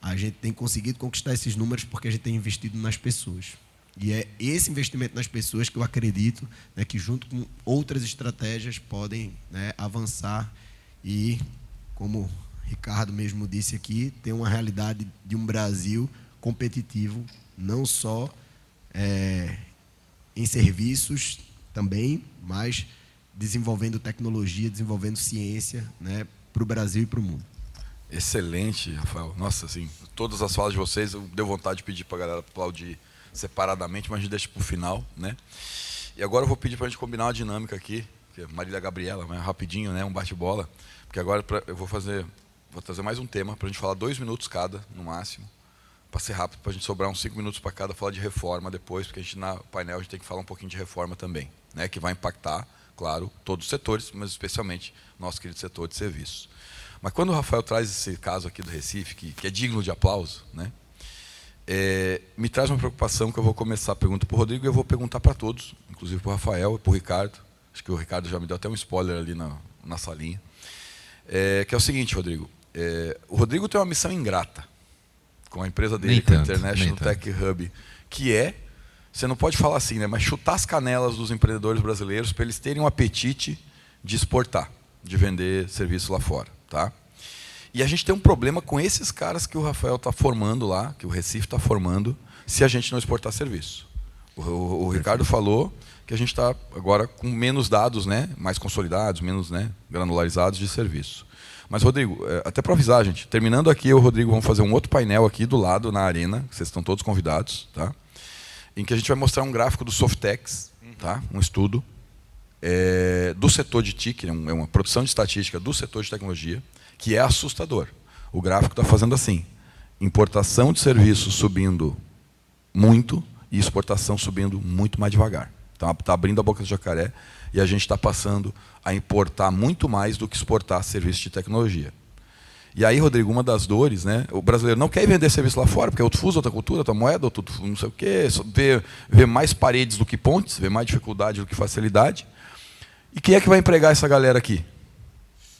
A gente tem conseguido conquistar esses números porque a gente tem investido nas pessoas. E é esse investimento nas pessoas que eu acredito, né, que junto com outras estratégias podem, né, avançar e, como o Ricardo mesmo disse aqui, ter uma realidade de um Brasil competitivo, não só em serviços também, mas desenvolvendo tecnologia, desenvolvendo ciência, né, para o Brasil e para o mundo.
Excelente, Rafael. Nossa, assim, todas as falas de vocês, eu deu vontade de pedir para a galera aplaudir separadamente, mas a gente deixa para o final, né? E agora eu vou pedir para a gente combinar uma dinâmica aqui, que é Marília Gabriela, mas rapidinho, né, um bate-bola, porque agora eu vou trazer mais um tema para a gente falar 2 minutos cada, no máximo, para ser rápido, para a gente sobrar uns 5 minutos para cada, falar de reforma depois, porque a gente na painel a gente tem que falar um pouquinho de reforma também, né, que vai impactar, claro, todos os setores, mas especialmente nosso querido setor de serviços. Mas quando o Rafael traz esse caso aqui do Recife, que é digno de aplauso, né, me traz uma preocupação que eu vou começar a pergunta para o Rodrigo e eu vou perguntar para todos, inclusive para o Rafael e para o Ricardo. Acho que o Ricardo já me deu até um spoiler ali na salinha. Que é o seguinte, Rodrigo. O Rodrigo tem uma missão ingrata com a empresa dele, com a International Tech Hub, que você não pode falar assim, né, mas chutar as canelas dos empreendedores brasileiros para eles terem um apetite de exportar. de vender serviço lá fora. Tá? E a gente tem um problema com esses caras que o Rafael está formando lá, que o Recife está formando, se a gente não exportar serviço. O Ricardo falou que a gente está agora com menos dados, né, mais consolidados, menos, né, granularizados de serviço. Mas, Rodrigo, até para avisar, gente, terminando aqui, eu e o Rodrigo vamos fazer um outro painel aqui do lado, na arena, vocês estão todos convidados, tá? Em que a gente vai mostrar um gráfico do Softex, tá? Um estudo do setor de TIC, é uma produção de estatística do setor de tecnologia, que é assustador. O gráfico está fazendo assim, importação de serviços subindo muito e exportação subindo muito mais devagar. Está abrindo a boca do jacaré e a gente está passando a importar muito mais do que exportar serviços de tecnologia. E aí, Rodrigo, uma das dores, né? O brasileiro não quer vender serviço lá fora, porque é outro fuso, outra cultura, outra moeda, outro não sei o quê, vê mais paredes do que pontes, vê mais dificuldade do que facilidade. E quem é que vai empregar essa galera aqui?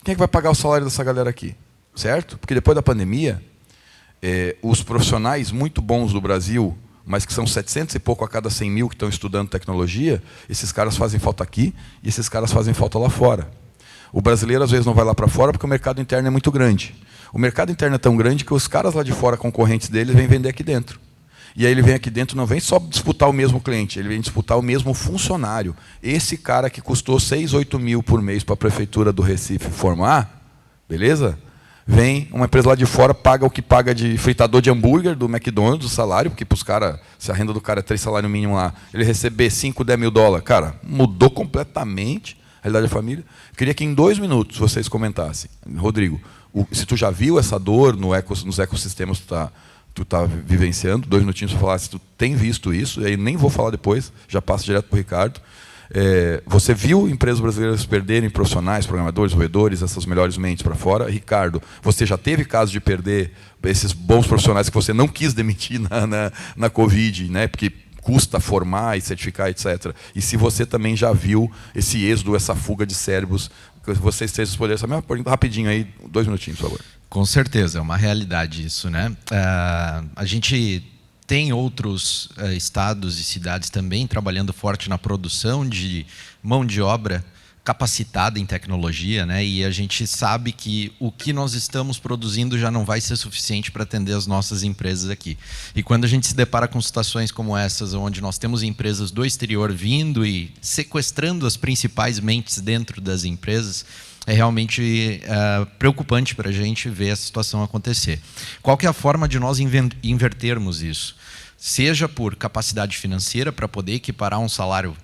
Quem é que vai pagar o salário dessa galera aqui? Certo? Porque depois da pandemia, os profissionais muito bons do Brasil, mas que são 700 e pouco a cada 100 mil que estão estudando tecnologia, esses caras fazem falta aqui e esses caras fazem falta lá fora. O brasileiro, às vezes, não vai lá para fora porque o mercado interno é muito grande. O mercado interno é tão grande que os caras lá de fora, concorrentes deles, vêm vender aqui dentro. E aí ele vem aqui dentro, não vem só disputar o mesmo cliente, ele vem disputar o mesmo funcionário. Esse cara que custou 6, 8 mil por mês para a prefeitura do Recife formar, beleza? Vem uma empresa lá de fora, paga o que paga de fritador de hambúrguer do McDonald's, o salário, porque para os caras, se a renda do cara é 3 salários mínimos lá, ele receber 5, 10 mil dólares. Cara, mudou completamente a realidade da família. Queria que em 2 minutos vocês comentassem. Rodrigo, se tu já viu essa dor nos ecossistemas que tu tá vivenciando, 2 minutinhos para falar se tu tem visto isso, e aí nem vou falar depois, já passo direto para o Ricardo. Você viu empresas brasileiras perderem profissionais, programadores, roedores, essas melhores mentes para fora? Ricardo, você já teve caso de perder esses bons profissionais que você não quis demitir na Covid, né? Porque custa formar e certificar, etc. E se você também já viu esse êxodo, essa fuga de cérebros, que vocês três poderem saber, rapidinho aí, 2 minutinhos, por favor.
Com certeza, é uma realidade isso, né? A gente tem outros estados e cidades também trabalhando forte na produção de mão de obra capacitada em tecnologia, né? E a gente sabe que o que nós estamos produzindo já não vai ser suficiente para atender as nossas empresas aqui. E quando a gente se depara com situações como essas, onde nós temos empresas do exterior vindo e sequestrando as principais mentes dentro das empresas, é realmente preocupante para a gente ver essa situação acontecer. Qual que é a forma de nós invertermos isso? Seja por capacidade financeira, para poder equiparar um salário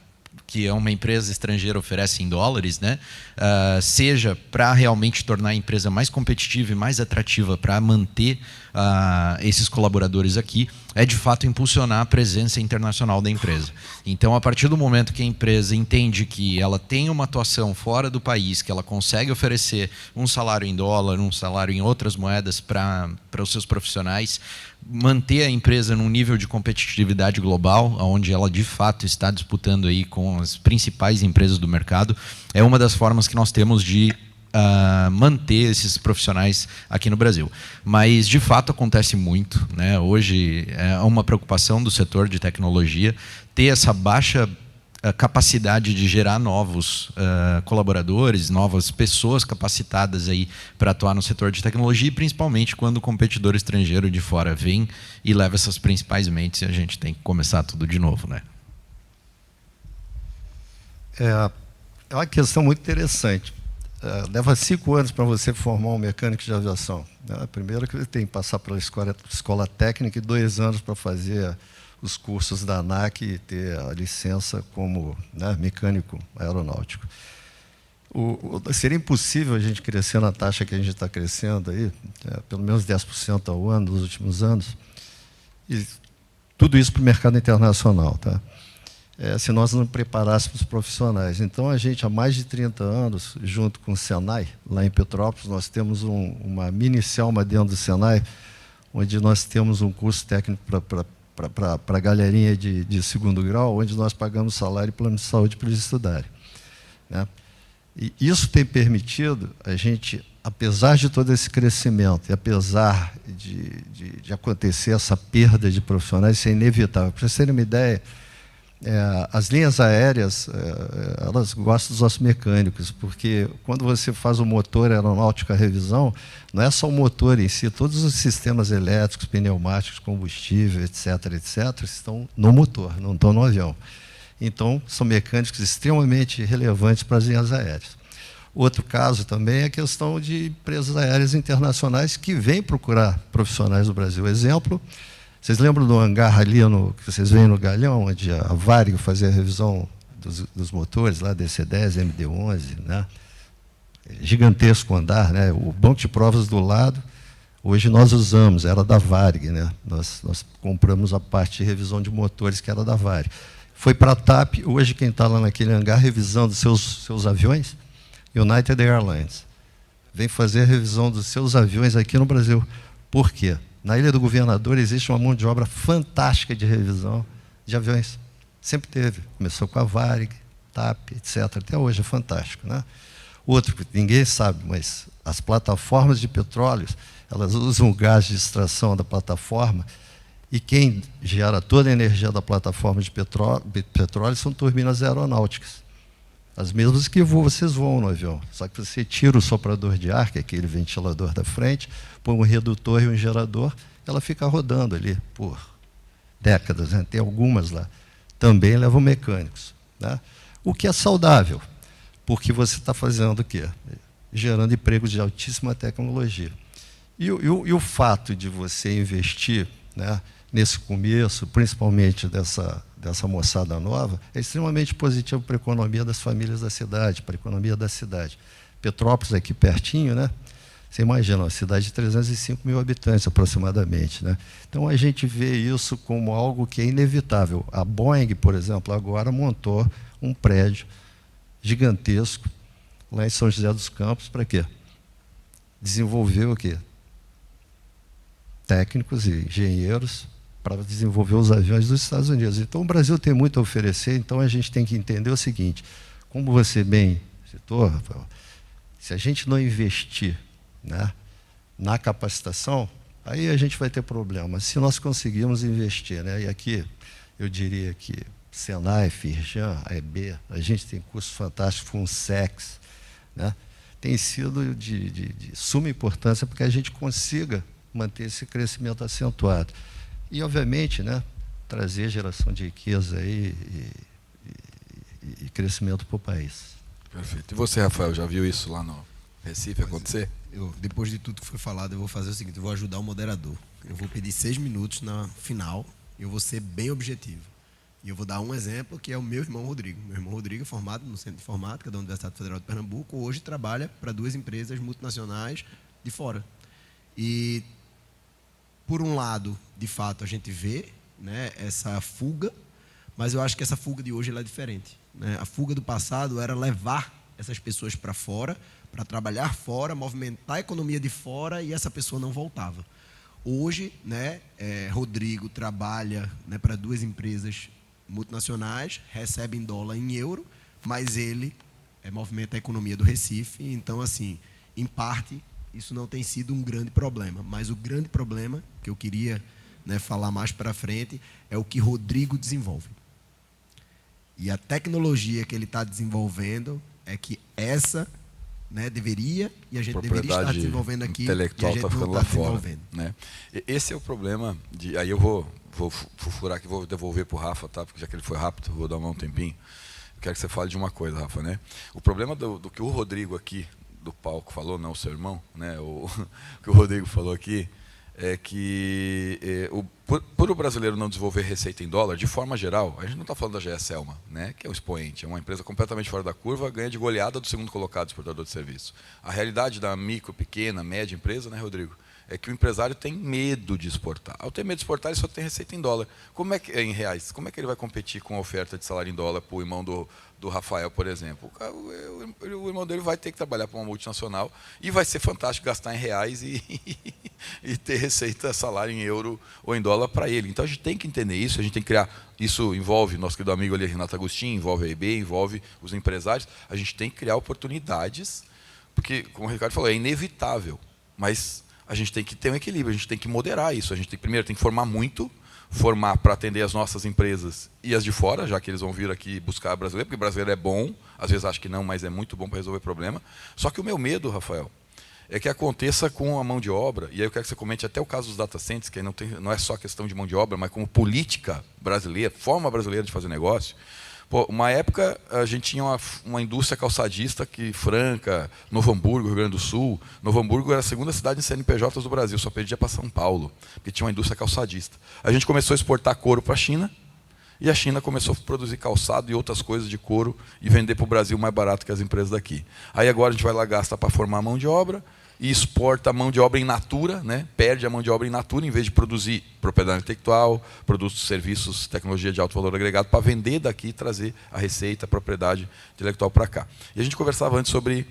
que uma empresa estrangeira oferece em dólares, né? Seja para realmente tornar a empresa mais competitiva e mais atrativa para manter esses colaboradores aqui, é de fato impulsionar a presença internacional da empresa. Então, a partir do momento que a empresa entende que ela tem uma atuação fora do país, que ela consegue oferecer um salário em dólar, um salário em outras moedas para os seus profissionais, manter a empresa num nível de competitividade global, onde ela de fato está disputando aí com as principais empresas do mercado, é uma das formas que nós temos de manter esses profissionais aqui no Brasil. Mas, de fato, acontece muito, né? Hoje é uma preocupação do setor de tecnologia ter essa baixa capacidade de gerar novos colaboradores, novas pessoas capacitadas aí para atuar no setor de tecnologia, e principalmente quando o competidor estrangeiro de fora vem e leva essas principais mentes e a gente tem que começar tudo de novo, né?
É uma questão muito interessante. Leva 5 anos para você formar um mecânico de aviação. Primeiro que ele tem que passar pela escola técnica e 2 anos para fazer os cursos da ANAC e ter a licença como, né, mecânico aeronáutico. Seria impossível a gente crescer na taxa que a gente está crescendo aí, pelo menos 10% ao ano nos últimos anos, e tudo isso para o mercado internacional, tá? Se nós não preparássemos os profissionais. Então, a gente, há mais de 30 anos, junto com o Senai, lá em Petrópolis, nós temos uma mini-Selma dentro do Senai, onde nós temos um curso técnico para a galerinha de 2º grau, onde nós pagamos salário e plano de saúde para eles estudarem, né? E isso tem permitido a gente, apesar de todo esse crescimento, e apesar de acontecer essa perda de profissionais, isso é inevitável. Para vocês terem uma ideia, as linhas aéreas, elas gostam dos nossos mecânicos, porque quando você faz o motor aeronáutico, a revisão, não é só o motor em si, todos os sistemas elétricos, pneumáticos, combustível, etc., estão no motor, não estão no avião. Então, são mecânicos extremamente relevantes para as linhas aéreas. Outro caso também é a questão de empresas aéreas internacionais que vêm procurar profissionais do Brasil. Exemplo, vocês lembram do hangar ali, que vocês veem no Galhão, onde a Varig fazia a revisão dos motores, lá DC-10, MD-11, né? Gigantesco andar, né? O banco de provas do lado, hoje nós usamos, era da Varig, né? Nós compramos a parte de revisão de motores, que era da Varig. Foi para a TAP, hoje quem está lá naquele hangar revisando seus aviões, United Airlines, vem fazer a revisão dos seus aviões aqui no Brasil. Por quê? Na Ilha do Governador existe uma mão de obra fantástica de revisão de aviões. Sempre teve. Começou com a Varig, TAP, etc. Até hoje é fantástico, né? Outro que ninguém sabe, mas as plataformas de petróleo, elas usam o gás de extração da plataforma, e quem gera toda a energia da plataforma de petróleo são turbinas aeronáuticas. As mesmas que vocês voam no avião. Só que você tira o soprador de ar, que é aquele ventilador da frente, põe um redutor e um gerador, ela fica rodando ali por décadas, né? Tem algumas lá. Também levam mecânicos, né? O que é saudável, porque você está fazendo o quê? Gerando empregos de altíssima tecnologia. E o fato de você investir, né, nesse começo, principalmente dessa moçada nova, é extremamente positivo para a economia das famílias da cidade, para a economia da cidade. Petrópolis, aqui pertinho, né? Você imagina, uma cidade de 305 mil habitantes, aproximadamente, né? Então, a gente vê isso como algo que é inevitável. A Boeing, por exemplo, agora montou um prédio gigantesco lá em São José dos Campos, para quê? Desenvolver o quê? Técnicos e engenheiros para desenvolver os aviões dos Estados Unidos. Então, o Brasil tem muito a oferecer, então a gente tem que entender o seguinte, como você bem citou, Rafael, se a gente não investir, né, na capacitação, aí a gente vai ter problema. Se nós conseguirmos investir, né, e aqui eu diria que Senai, Firjan, AEB, a gente tem cursos fantásticos, FUNSEX, né, tem sido de suma importância para que a gente consiga manter esse crescimento acentuado. E, obviamente, né, trazer geração de riqueza aí e crescimento para o país.
Perfeito. E você, Rafael, já viu isso lá no Recife acontecer?
Depois de tudo que foi falado, eu vou fazer o seguinte, eu vou ajudar o moderador. Eu vou pedir 6 minutos na final, eu vou ser bem objetivo. E eu vou dar um exemplo, que é o meu irmão Rodrigo. Meu irmão Rodrigo é formado no Centro de Informática da Universidade Federal de Pernambuco, hoje trabalha para 2 empresas multinacionais de fora. E, por um lado, de fato, a gente vê, né, essa fuga, mas eu acho que essa fuga de hoje ela é diferente, né? A fuga do passado era levar essas pessoas para fora, para trabalhar fora, movimentar a economia de fora, e essa pessoa não voltava. Hoje, né, Rodrigo trabalha, né, para 2 empresas multinacionais, recebe em dólar, em euro, mas ele movimenta a economia do Recife. Então, assim, em parte, isso não tem sido um grande problema. Mas o grande problema, que eu queria, né, falar mais para frente, é o que Rodrigo desenvolve. E a tecnologia que ele está desenvolvendo é que essa, né, deveria, e a gente deveria estar desenvolvendo aqui,
intelectual
e a gente
está
não
ficando
está
lá fora,
desenvolvendo.
né? Esse é o problema. Aí eu vou furar aqui, vou devolver para o Rafa, tá? Porque já que ele foi rápido, vou dar um tempinho. Eu quero que você fale de uma coisa, Rafa, né? O problema do que o Rodrigo aqui do palco falou, não o seu irmão, né? O que o Rodrigo falou aqui é que por o brasileiro não desenvolver receita em dólar, de forma geral, a gente não está falando da GE Selma, né, que é o expoente, é uma empresa completamente fora da curva, ganha de goleada do segundo colocado exportador de serviço. A realidade da micro, pequena, média empresa, né, Rodrigo, é que o empresário tem medo de exportar. Ao ter medo de exportar, ele só tem receita em dólar. Como é que, em reais, como é que ele vai competir com a oferta de salário em dólar para o irmão do Rafael, por exemplo? O irmão dele vai ter que trabalhar para uma multinacional e vai ser fantástico gastar em reais e ter receita, salário em euro ou em dólar para ele. Então, a gente tem que entender isso, a gente tem que criar... Isso envolve nosso querido amigo ali, Renato Agostinho, envolve a EIB, envolve os empresários. A gente tem que criar oportunidades, porque, como o Ricardo falou, é inevitável, mas... a gente tem que ter um equilíbrio, a gente tem que moderar isso. A gente primeiro tem que formar muito, formar para atender as nossas empresas e as de fora, já que eles vão vir aqui buscar brasileiro, porque brasileiro é bom, às vezes acho que não, mas é muito bom para resolver problema. Só que o meu medo, Rafael, é que aconteça com a mão de obra, e aí eu quero que você comente até o caso dos data centers, que aí não é só questão de mão de obra, mas como política brasileira, forma brasileira de fazer negócio. Pô, uma época, a gente tinha uma indústria calçadista que Franca, Novo Hamburgo, Rio Grande do Sul. Novo Hamburgo era a segunda cidade em CNPJs do Brasil, só perdia para São Paulo, porque tinha uma indústria calçadista. A gente começou a exportar couro para a China, e a China começou a produzir calçado e outras coisas de couro e vender para o Brasil mais barato que as empresas daqui. Aí agora a gente vai lá, gasta para formar a mão de obra, e exporta a mão de obra in natura, né? Perde a mão de obra in natura, em vez de produzir propriedade intelectual, produtos, serviços, tecnologia de alto valor agregado, para vender daqui e trazer a receita, a propriedade intelectual para cá. E a gente conversava antes sobre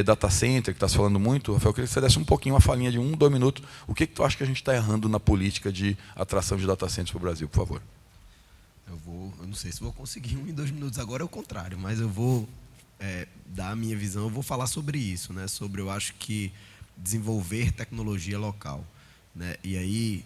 data center, que está se falando muito. Rafael, eu queria que você desse um pouquinho, uma falinha de 1, 2 minutos. O que tu acha que a gente está errando na política de atração de data centers para o Brasil, por favor?
Eu não sei se vou conseguir 1 em 2 minutos agora, é o contrário, mas eu vou dar a minha visão, eu vou falar sobre isso, né? Sobre, eu acho que desenvolver tecnologia local, né? E aí,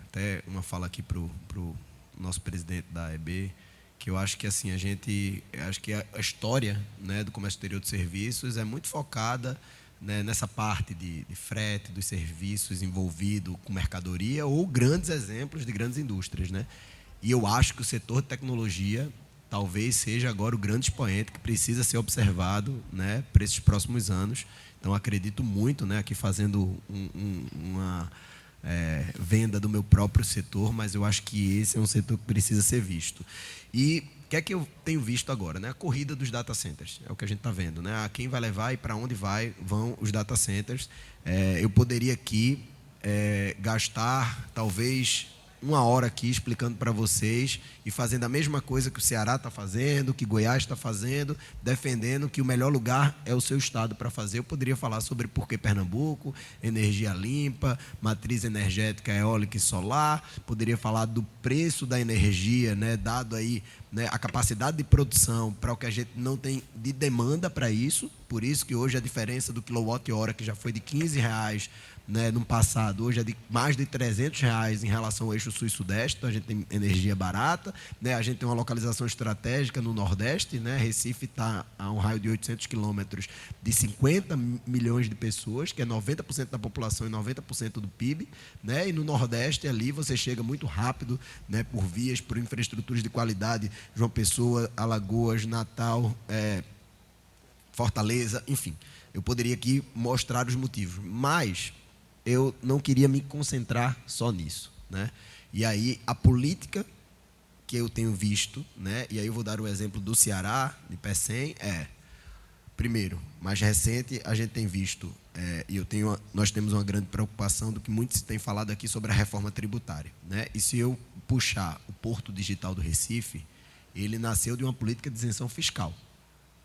até uma fala aqui para o nosso presidente da AEB, que eu acho que assim, acho que a história, né, do comércio exterior de serviços é muito focada, né, nessa parte de frete, dos serviços envolvido com mercadoria ou grandes exemplos de grandes indústrias, né? E eu acho que o setor de tecnologia talvez seja agora o grande expoente que precisa ser observado, né, para esses próximos anos. Então, acredito muito, né, aqui fazendo uma venda do meu próprio setor, mas eu acho que esse é um setor que precisa ser visto. E o que é que eu tenho visto agora? Né? A corrida dos data centers, é o que a gente está vendo. Né? A quem vai levar e para onde vão os data centers. Eu poderia aqui gastar, talvez, 1 hora aqui explicando para vocês e fazendo a mesma coisa que o Ceará está fazendo, que Goiás está fazendo, defendendo que o melhor lugar é o seu estado para fazer. Eu poderia falar sobre por que Pernambuco, energia limpa, matriz energética eólica e solar, poderia falar do preço da energia, né, dado aí, né, a capacidade de produção para o que a gente não tem de demanda para isso, por isso que hoje a diferença do quilowatt-hora, que já foi de R$15, né, no passado, hoje é de mais de R$300 em relação ao eixo sul e sudeste. Então a gente tem energia barata, né, a gente tem uma localização estratégica no Nordeste, né, Recife está a um raio de 800 quilômetros de 50 milhões de pessoas, que é 90% da população e 90% do PIB, né, e no Nordeste ali você chega muito rápido, né, por vias, por infraestruturas de qualidade, João Pessoa, Alagoas, Natal, Fortaleza, enfim. Eu poderia aqui mostrar os motivos, mas eu não queria me concentrar só nisso, né? E aí a política que eu tenho visto, né? E aí eu vou dar o exemplo do Ceará, de Pecém, primeiro, mais recente, a gente tem visto, e nós temos uma grande preocupação do que muito se tem falado aqui sobre a reforma tributária, né? E se eu puxar o Porto Digital do Recife, ele nasceu de uma política de isenção fiscal.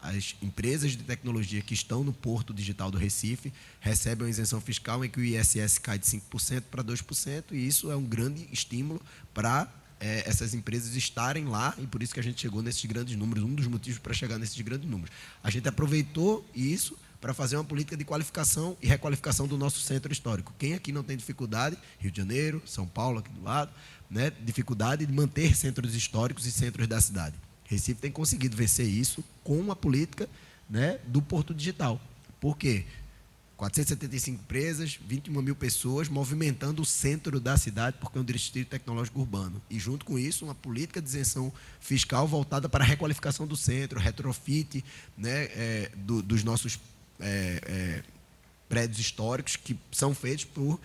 As empresas de tecnologia que estão no Porto Digital do Recife recebem uma isenção fiscal em que o ISS cai de 5% para 2%, e isso é um grande estímulo para essas empresas estarem lá, e por isso que a gente chegou nesses grandes números, um dos motivos para chegar nesses grandes números. A gente aproveitou isso para fazer uma política de qualificação e requalificação do nosso centro histórico. Quem aqui não tem dificuldade, Rio de Janeiro, São Paulo, aqui do lado, né, dificuldade de manter centros históricos e centros da cidade. Recife tem conseguido vencer isso com a política, né, do Porto Digital. Por quê? 475 empresas, 21 mil pessoas movimentando o centro da cidade, porque é um distrito tecnológico urbano. E, junto com isso, uma política de isenção fiscal voltada para a requalificação do centro, retrofit, né, dos nossos prédios históricos, que são feitos por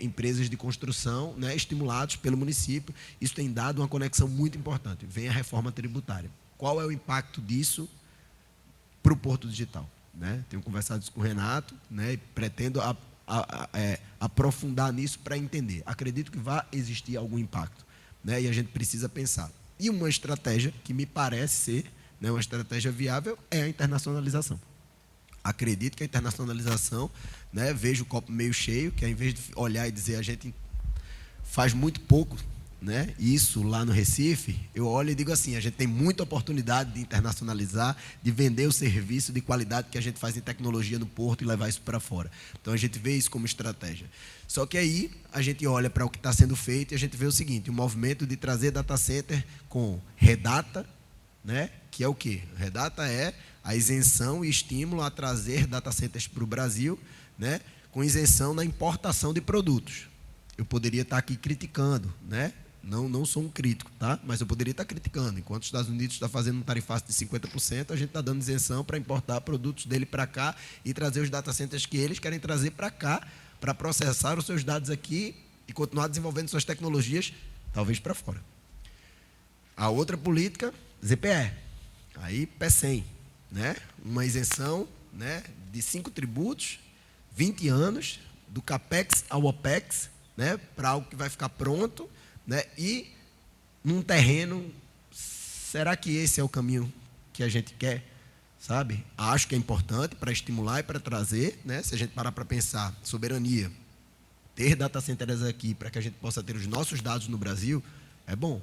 empresas de construção, né, estimulados pelo município. Isso tem dado uma conexão muito importante. Vem a reforma tributária. Qual é o impacto disso para o Porto Digital? Né? Tenho conversado isso com o Renato, né, e pretendo aprofundar nisso para entender. Acredito que vai existir algum impacto, né, e a gente precisa pensar. E uma estratégia que me parece ser, né, uma estratégia viável é a internacionalização. Acredito que a internacionalização, né, vejo o copo meio cheio, que ao invés de olhar e dizer a gente faz muito pouco né, isso lá no Recife, eu olho e digo assim, a gente tem muita oportunidade de internacionalizar, de vender o serviço de qualidade que a gente faz em tecnologia no porto e levar isso para fora. Então, a gente vê isso como estratégia. Só que aí, a gente olha para o que está sendo feito e a gente vê o seguinte, o movimento de trazer data center com Redata, né, que é o quê? Redata é a isenção e estímulo a trazer data centers para o Brasil, né, com isenção na importação de produtos. Eu poderia estar aqui criticando, né? Não sou um crítico, tá? Mas eu poderia estar criticando. Enquanto os Estados Unidos está fazendo um tarifaço de 50%, a gente está dando isenção para importar produtos dele para cá e trazer os data centers que eles querem trazer para cá, para processar os seus dados aqui e continuar desenvolvendo suas tecnologias, talvez para fora. A outra política, ZPE. Aí, P100, né? Uma isenção, né, de 5 tributos, 20 anos, do CAPEX ao OPEX, né, para algo que vai ficar pronto, né, e num terreno, será que esse é o caminho que a gente quer? Sabe? Acho que é importante para estimular e para trazer, né, se a gente parar para pensar, soberania, ter data centers aqui para que a gente possa ter os nossos dados no Brasil, é bom.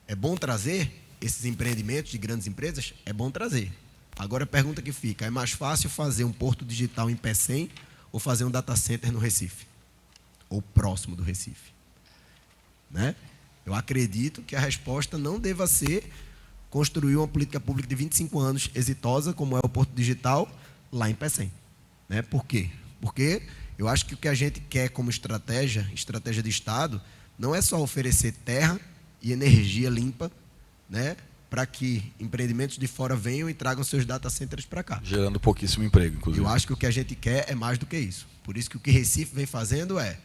É bom trazer esses empreendimentos de grandes empresas? É bom trazer. Agora a pergunta que fica, é mais fácil fazer um porto digital em P100 ou fazer um data center no Recife? Ou próximo do Recife? Né? Eu acredito que a resposta não deva ser construir uma política pública de 25 anos exitosa, como é o Porto Digital, lá em P100. Né? Por quê? Porque eu acho que o que a gente quer como estratégia de Estado, não é só oferecer terra e energia limpa, né, para que empreendimentos de fora venham e tragam seus data centers para cá.
Gerando pouquíssimo emprego, inclusive.
Eu acho que o que a gente quer é mais do que isso. Por isso que o que Recife vem fazendo é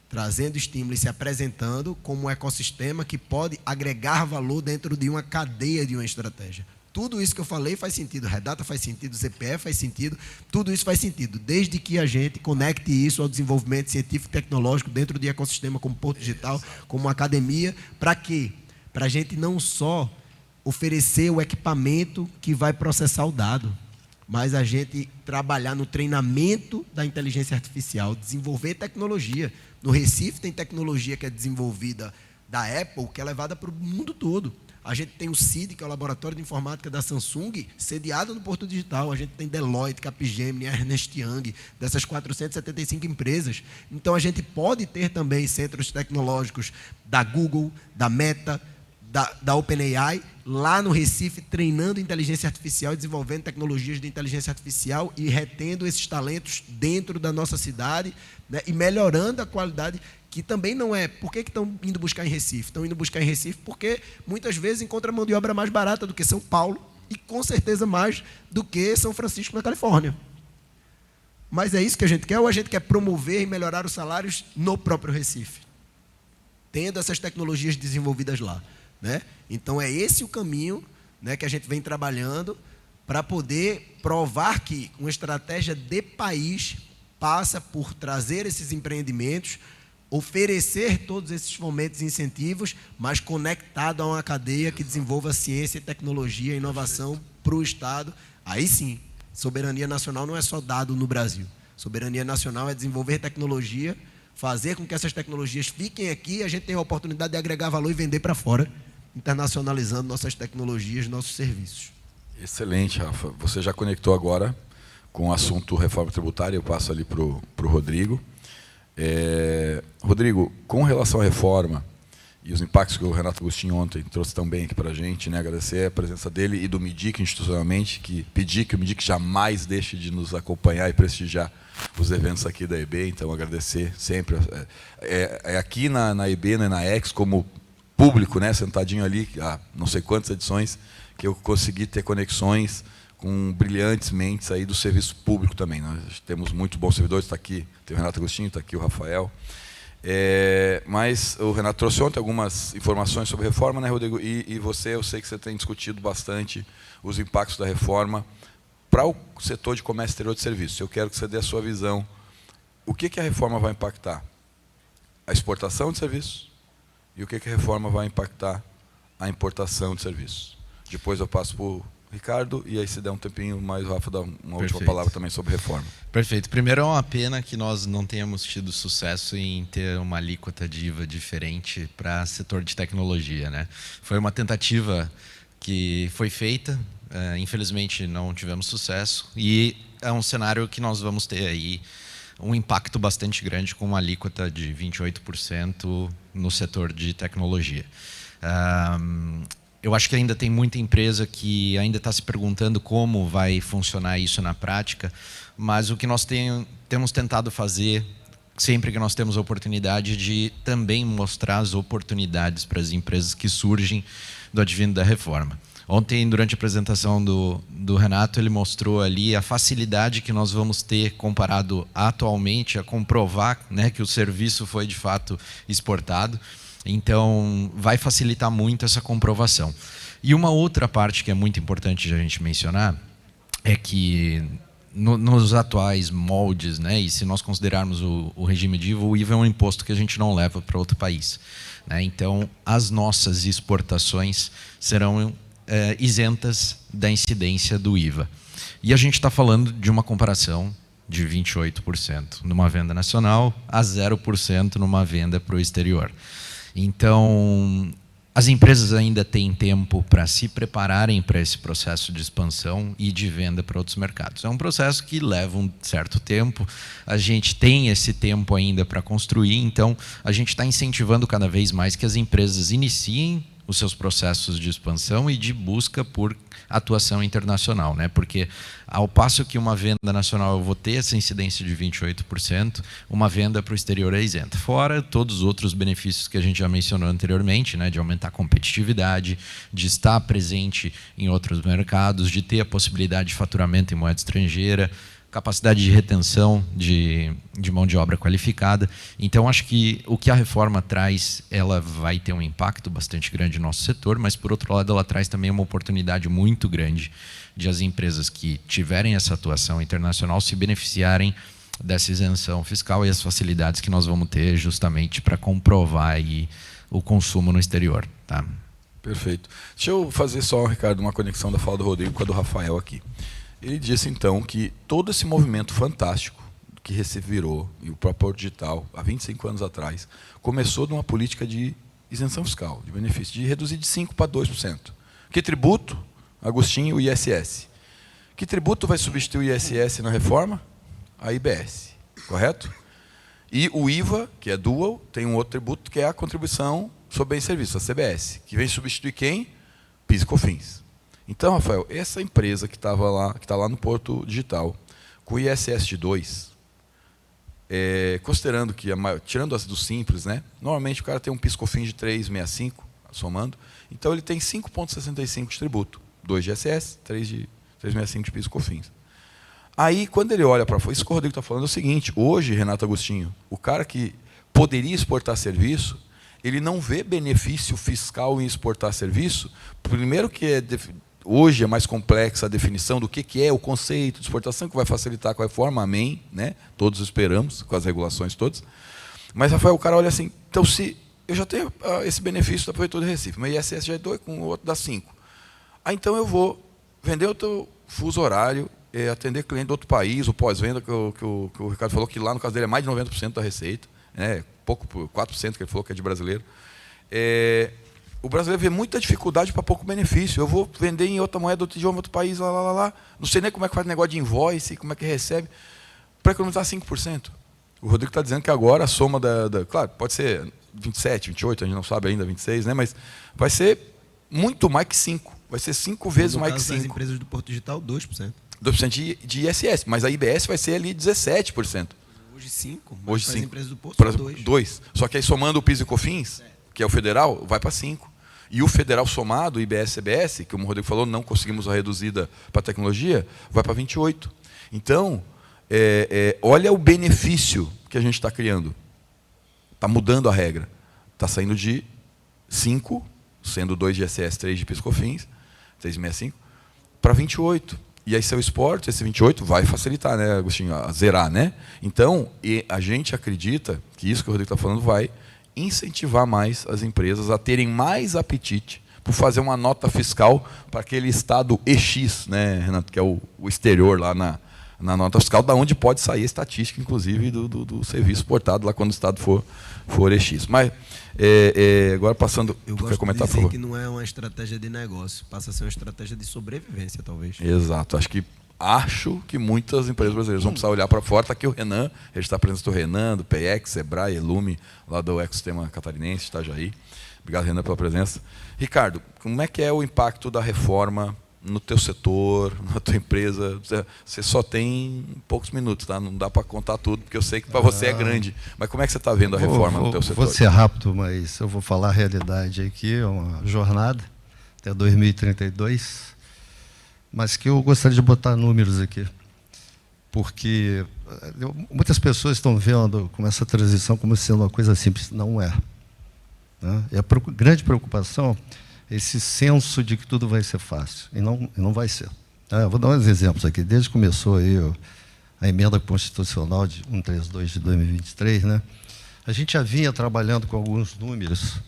trazendo estímulo e se apresentando como um ecossistema que pode agregar valor dentro de uma cadeia de uma estratégia. Tudo isso que eu falei faz sentido, Redata faz sentido, ZPE faz sentido, tudo isso faz sentido, desde que a gente conecte isso ao desenvolvimento científico e tecnológico dentro de ecossistema como Porto Digital, como academia, para quê? Para a gente não só oferecer o equipamento que vai processar o dado, mas a gente trabalhar no treinamento da inteligência artificial, desenvolver tecnologia. No Recife tem tecnologia que é desenvolvida da Apple, que é levada para o mundo todo. A gente tem o CID, que é o Laboratório de Informática da Samsung, sediado no Porto Digital. A gente tem Deloitte, Capgemini, Ernst Young, dessas 475 empresas. Então, a gente pode ter também centros tecnológicos da Google, da Meta, da OpenAI, lá no Recife, treinando inteligência artificial e desenvolvendo tecnologias de inteligência artificial e retendo esses talentos dentro da nossa cidade, né, e melhorando a qualidade, que também não é... Por que estão indo buscar em Recife? Estão indo buscar em Recife porque, muitas vezes, encontra mão de obra mais barata do que São Paulo e, com certeza, mais do que São Francisco, na Califórnia. Mas é isso que a gente quer ou a gente quer promover e melhorar os salários no próprio Recife? Tendo essas tecnologias desenvolvidas lá. Né? Então, é esse o caminho, né, que a gente vem trabalhando para poder provar que uma estratégia de país passa por trazer esses empreendimentos, oferecer todos esses fomentos e incentivos, mas conectado a uma cadeia que desenvolva ciência, tecnologia e inovação para o Estado. Aí sim, soberania nacional não é só dado no Brasil. Soberania nacional é desenvolver tecnologia, fazer com que essas tecnologias fiquem aqui e a gente tenha a oportunidade de agregar valor e vender para fora, internacionalizando nossas tecnologias, nossos serviços.
Excelente, Rafa. Você já conectou agora com o assunto reforma tributária, eu passo ali para o Rodrigo. Rodrigo, com relação à reforma e os impactos que o Renato Agostinho ontem trouxe também aqui para a gente, né, agradecer a presença dele e do MIDIC institucionalmente, pedir que o MIDIC jamais deixe de nos acompanhar e prestigiar os eventos aqui da EB, então agradecer sempre. Aqui na EB, né, na Ex, como público, né, sentadinho ali, há não sei quantas edições, que eu consegui ter conexões com brilhantes mentes aí do serviço público também. Nós temos muito bons servidores, está aqui, tem o Renato Agostinho, está aqui o Rafael. Mas o Renato trouxe ontem algumas informações sobre reforma, né, Rodrigo? E você, eu sei que você tem discutido bastante os impactos da reforma para o setor de comércio exterior de serviços. Eu quero que você dê a sua visão. O que a reforma vai impactar? A exportação de serviços? E o que a reforma vai impactar? A importação de serviços. Depois eu passo para o Ricardo, e aí se der um tempinho mais, o Rafa dá uma última
Perfeito.
palavra também sobre reforma.
Perfeito. Primeiro, é uma pena que nós não tenhamos tido sucesso em ter uma alíquota de IVA diferente para setor de tecnologia, né? Foi uma tentativa que foi feita, infelizmente não tivemos sucesso, e é um cenário que nós vamos ter aí um impacto bastante grande com uma alíquota de 28% no setor de tecnologia. Eu acho que ainda tem muita empresa que ainda está se perguntando como vai funcionar isso na prática, mas o que nós temos tentado fazer, sempre que nós temos a oportunidade, de também mostrar as oportunidades para as empresas que surgem do advindo da reforma. Ontem, durante a apresentação do Renato, ele mostrou ali a facilidade que nós vamos ter comparado atualmente a comprovar, né, que o serviço foi de fato exportado. Então, vai facilitar muito essa comprovação. E uma outra parte que é muito importante de a gente mencionar é que nos atuais moldes, né, e se nós considerarmos o regime de IVA, o IVA é um imposto que a gente não leva para outro país, né? Então, as nossas exportações serão isentas da incidência do IVA. E a gente está falando de uma comparação de 28% numa venda nacional a 0% numa venda para o exterior. Então, as empresas ainda têm tempo para se prepararem para esse processo de expansão e de venda para outros mercados. É um processo que leva um certo tempo, a gente tem esse tempo ainda para construir, então a gente está incentivando cada vez mais que as empresas iniciem os seus processos de expansão e de busca por atuação internacional, né? Porque ao passo que uma venda nacional eu vou ter essa incidência de 28%, uma venda para o exterior é isenta. Fora todos os outros benefícios que a gente já mencionou anteriormente, né? De aumentar a competitividade, de estar presente em outros mercados, de ter a possibilidade de faturamento em moeda estrangeira, capacidade de retenção de mão de obra qualificada. Então, acho que o que a reforma traz, ela vai ter um impacto bastante grande no nosso setor, mas, por outro lado, ela traz também uma oportunidade muito grande de as empresas que tiverem essa atuação internacional se beneficiarem dessa isenção fiscal e as facilidades que nós vamos ter justamente para comprovar aí o consumo no exterior. Tá?
Perfeito. Deixa eu fazer só, Ricardo, uma conexão da fala do Rodrigo com a do Rafael aqui. Ele disse, então, que todo esse movimento fantástico que Recife virou, e o próprio digital, há 25 anos atrás, começou de uma política de isenção fiscal, de benefício, de reduzir de 5% para 2%. Que tributo? Agostinho, o ISS. Que tributo vai substituir o ISS na reforma? A IBS, correto? E o IVA, que é dual, tem um outro tributo, que é a contribuição sobre bens e serviços, a CBS, que vem substituir quem? PIS e COFINS. Então, Rafael, essa empresa que estava lá, que está lá no Porto Digital, com o ISS de 2, considerando que, tirando as do simples, né, normalmente o cara tem um PIS/COFINS de 3,65, somando, então ele tem 5,65 de tributo, 2 de ISS, 3,65 de PIS/COFINS. Aí, quando ele olha para fora, isso que o Rodrigo está falando é o seguinte, hoje, Renato Agostinho, o cara que poderia exportar serviço, ele não vê benefício fiscal em exportar serviço, primeiro que hoje é mais complexa a definição do que é o conceito de exportação, que vai facilitar com a reforma, amém, né? Todos esperamos, com as regulações todas. Mas, Rafael, o cara olha assim, então se eu já tenho esse benefício da Prefeitura de Recife, meu ISS já é 2, com o outro dá 5. Então eu vou vender outro fuso horário, atender cliente de outro país, o pós-venda, que o Ricardo falou, que lá no caso dele é mais de 90% da receita, pouco por 4% que ele falou que é de brasileiro. O brasileiro vê muita dificuldade para pouco benefício. Eu vou vender em outra moeda, outro idioma, outro país, lá. Não sei nem como é que faz negócio de invoice, como é que recebe, para economizar 5%. O Rodrigo está dizendo que agora a soma claro, pode ser 27, 28, a gente não sabe ainda, 26, né? Mas vai ser muito mais que 5. Vai ser 5 vezes mais que 5.
Nas empresas do Porto Digital, 2%.
2% de ISS, mas a IBS vai ser ali 17%.
Hoje 5, mas
Hoje
para as
5.
empresas do Porto,
Para
2.
2. Só que aí somando o PIS e COFINS, que é o federal, vai para 5. E o federal somado, o IBS-CBS, que como o Rodrigo falou, não conseguimos a reduzida para a tecnologia, vai para 28. Então, olha o benefício que a gente está criando. Está mudando a regra. Está saindo de 5, sendo 2 de ISS, 3 de PIS e COFINS, 3,65, para 28. E aí, seu exporte, esse 28, vai facilitar, né, Agostinho, a zerar, né? Então, a gente acredita que isso que o Rodrigo está falando vai incentivar mais as empresas a terem mais apetite por fazer uma nota fiscal para aquele estado EX, né, Renato, que é o exterior lá na nota fiscal, da onde pode sair a estatística, inclusive, do serviço exportado lá quando o estado for EX. Mas, agora passando...
Eu gosto de dizer que não é uma estratégia de negócio, passa a ser uma estratégia de sobrevivência, talvez.
Exato. Acho que muitas empresas brasileiras vão precisar olhar para fora. Está aqui o Renan, a gente está apresentando o Renan, do PX, Sebrae, Elume, lá do ecossistema catarinense, Itajaí. Obrigado, Renan, pela presença. Ricardo, como é que é o impacto da reforma no teu setor, na tua empresa? Você só tem poucos minutos, tá? Não dá para contar tudo, porque eu sei que para você é grande. Mas como é que você está vendo a reforma no teu setor?
Vou ser rápido, mas eu vou falar a realidade aqui. É uma jornada até 2032, mas que eu gostaria de botar números aqui. Porque muitas pessoas estão vendo como essa transição como sendo uma coisa simples. Não é. Né? E a grande preocupação é esse senso de que tudo vai ser fácil. E não vai ser. Eu vou dar uns exemplos aqui. Desde que começou aí a emenda constitucional de 132 de 2023, né? A gente já vinha trabalhando com alguns números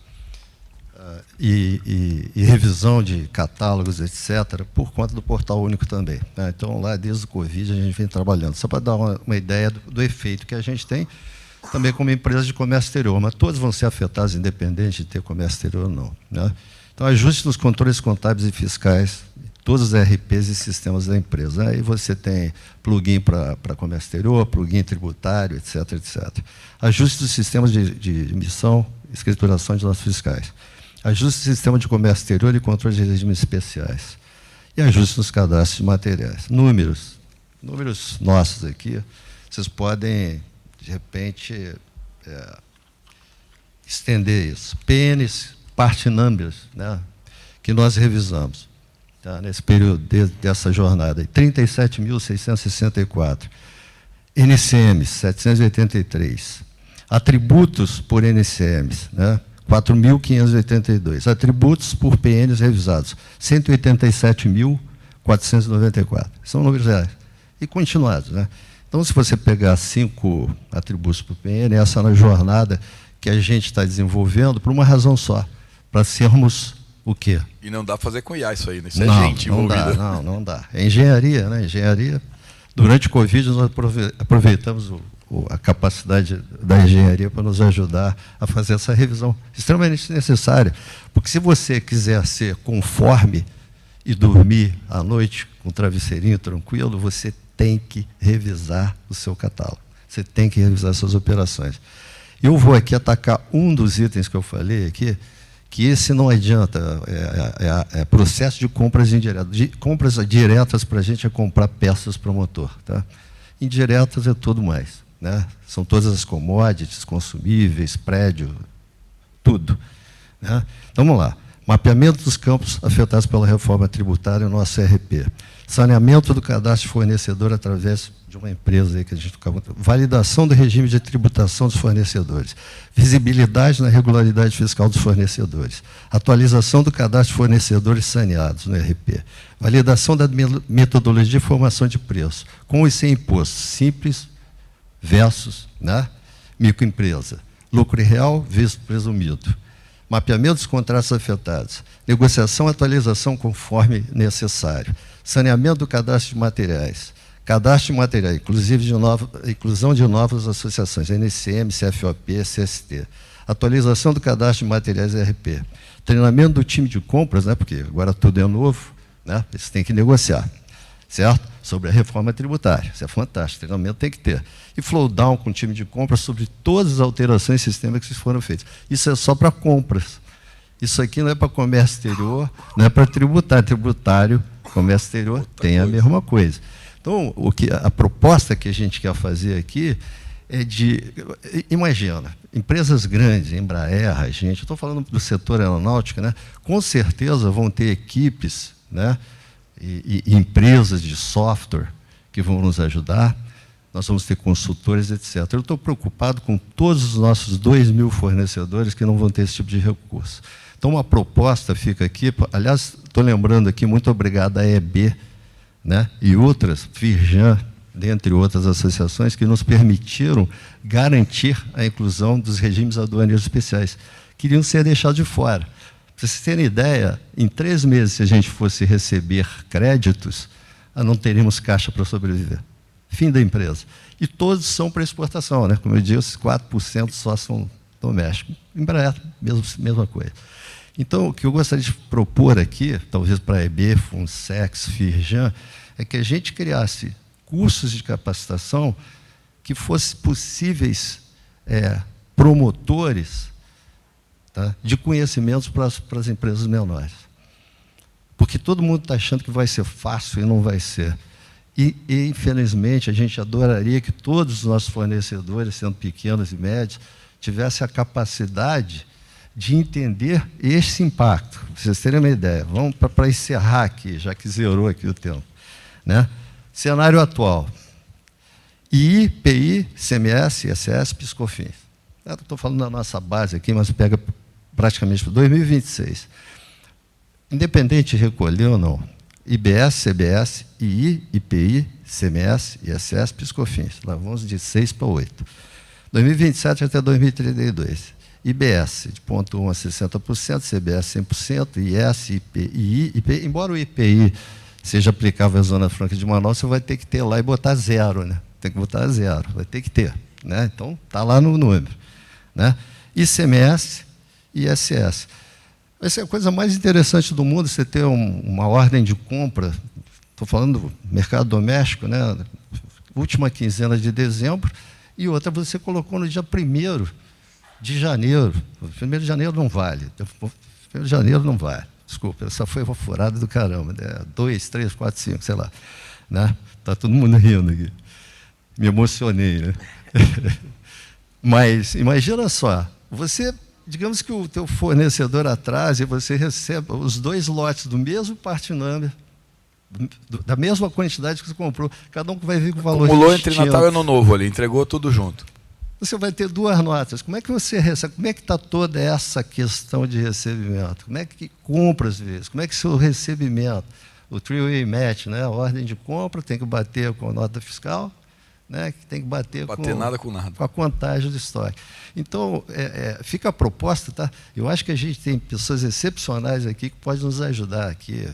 e revisão de catálogos, etc., por conta do Portal Único também. Né? Então, lá desde o Covid, a gente vem trabalhando. Só para dar uma ideia do efeito que a gente tem, também como empresa de comércio exterior, mas todos vão ser afetados, independente de ter comércio exterior ou não. Né? Então, ajuste nos controles contábeis e fiscais, todos os RPs e sistemas da empresa. Aí você tem plugin para comércio exterior, plugin tributário, etc., etc. Ajuste dos sistemas de emissão e escrituração de notas fiscais. Ajuste do sistema de comércio exterior e controle de regimes especiais. E ajuste nos cadastros de materiais. Números nossos aqui, vocês podem, de repente, estender isso. PNs, part numbers, né, que nós revisamos, tá, nesse período dessa jornada. 37.664. NCMs, 783. Atributos por NCMs, né, 4.582. Atributos por PNs revisados, 187.494. São números reais. E continuados. Né? Então, se você pegar 5 atributos por PN, essa é a jornada que a gente está desenvolvendo por uma razão só, para sermos o quê?
E não dá para fazer com IA isso aí, né? Isso é gente envolvida.
Não dá. É engenharia, né? Engenharia. Durante o Covid, nós aproveitamos a capacidade da engenharia para nos ajudar a fazer essa revisão extremamente necessária. Porque se você quiser ser conforme e dormir à noite com um travesseirinho tranquilo, você tem que revisar o seu catálogo. Você tem que revisar suas operações. Eu vou aqui atacar um dos itens que eu falei aqui, que esse não adianta, é processo de compras indiretas. Compras diretas para a gente é comprar peças para o motor. Tá? Indiretas é tudo mais. Né? São todas as commodities, consumíveis, prédio, tudo. Né? Então, vamos lá. Mapeamento dos campos afetados pela reforma tributária, nosso RP. Saneamento do cadastro de fornecedor através de uma empresa aí que a gente tocava. Validação do regime de tributação dos fornecedores. Visibilidade na regularidade fiscal dos fornecedores. Atualização do cadastro de fornecedores saneados no RP. Validação da metodologia de formação de preço, com e sem imposto, simples versus, né, microempresa. Lucro real vezes presumido. Mapeamento dos contratos afetados. Negociação e atualização conforme necessário. Saneamento do cadastro de materiais. Cadastro de materiais, inclusão de novas associações, NCM, CFOP, CST. Atualização do cadastro de materiais RP. Treinamento do time de compras, né, porque agora tudo é novo, né, eles têm que negociar, certo? Sobre a reforma tributária. Isso é fantástico, treinamento tem que ter. E flow down com o time de compras sobre todas as alterações sistêmicas que foram feitas. Isso é só para compras. Isso aqui não é para comércio exterior, não é para tributário. Tributário, comércio exterior, tem a mesma coisa. Então, a proposta que a gente quer fazer aqui é de... Imagina, empresas grandes, Embraer, a gente, estou falando do setor aeronáutico, né, com certeza vão ter equipes, né, e empresas de software que vão nos ajudar. Nós vamos ter consultores, etc. Eu estou preocupado com todos os nossos 2.000 fornecedores que não vão ter esse tipo de recurso. Então, uma proposta fica aqui, aliás, estou lembrando aqui, muito obrigado à EB, né, e outras, Firjan, dentre outras associações, que nos permitiram garantir a inclusão dos regimes aduaneiros especiais. Queriam ser deixados de fora. Para vocês terem ideia, em 3 meses, se a gente fosse receber créditos, não teríamos caixa para sobreviver. Fim da empresa. E todos são para exportação, né? Como eu disse, 4% só são domésticos. Embraer, mesma coisa. Então, o que eu gostaria de propor aqui, talvez para a EB, Funsex, Firjan, é que a gente criasse cursos de capacitação que fossem possíveis promotores, tá, de conhecimentos para as empresas menores. Porque todo mundo está achando que vai ser fácil e não vai ser. E, infelizmente, a gente adoraria que todos os nossos fornecedores, sendo pequenos e médios, tivessem a capacidade de entender esse impacto. Para vocês terem uma ideia. Vamos para encerrar aqui, já que zerou aqui o tempo. Né? Cenário atual. II, PI, CMS, ISS, PiscoFins. Estou falando da nossa base aqui, mas pega praticamente para 2026. Independente de recolher ou não, IBS, CBS, II, IPI, CMS, ISS, PiscoFins. Lá vamos de 6 para 8. 2027 até 2032. IBS de 0,1 a 60%, CBS 100%, IS, IPI, IPI. Embora o IPI seja aplicável à Zona Franca de Manaus, você vai ter que ter lá e botar 0, né? Tem que botar 0, vai ter que ter. Né? Então, está lá no número. Né? ICMS e ISS. Vai ser a coisa mais interessante do mundo, você ter uma ordem de compra, estou falando do mercado doméstico, né? Última quinzena de dezembro, e outra você colocou no dia 1º de janeiro. 1º de janeiro não vale. 1º de janeiro não vale. Desculpa, essa foi uma furada do caramba. 2, 3, 4, 5, sei lá. Né? Está todo mundo rindo aqui. Me emocionei, né? Mas imagina só, você, digamos que o teu fornecedor atrasa e você recebe os 2 lotes do mesmo part number, da mesma quantidade que você comprou, cada um vai vir com valor
acumulou
distinto.
Entre Natal e Ano Novo ali, entregou tudo junto.
Você vai ter 2 notas. Como é que você recebe? Como é que está toda essa questão de recebimento? Como é que compra às vezes? Como é que é o seu recebimento? O three-way match, né? A ordem de compra tem que bater com a nota fiscal, né? Que tem que bater
nada com nada.
Com a contagem do estoque. Então, fica a proposta, tá? Eu acho que a gente tem pessoas excepcionais aqui que podem nos ajudar aqui.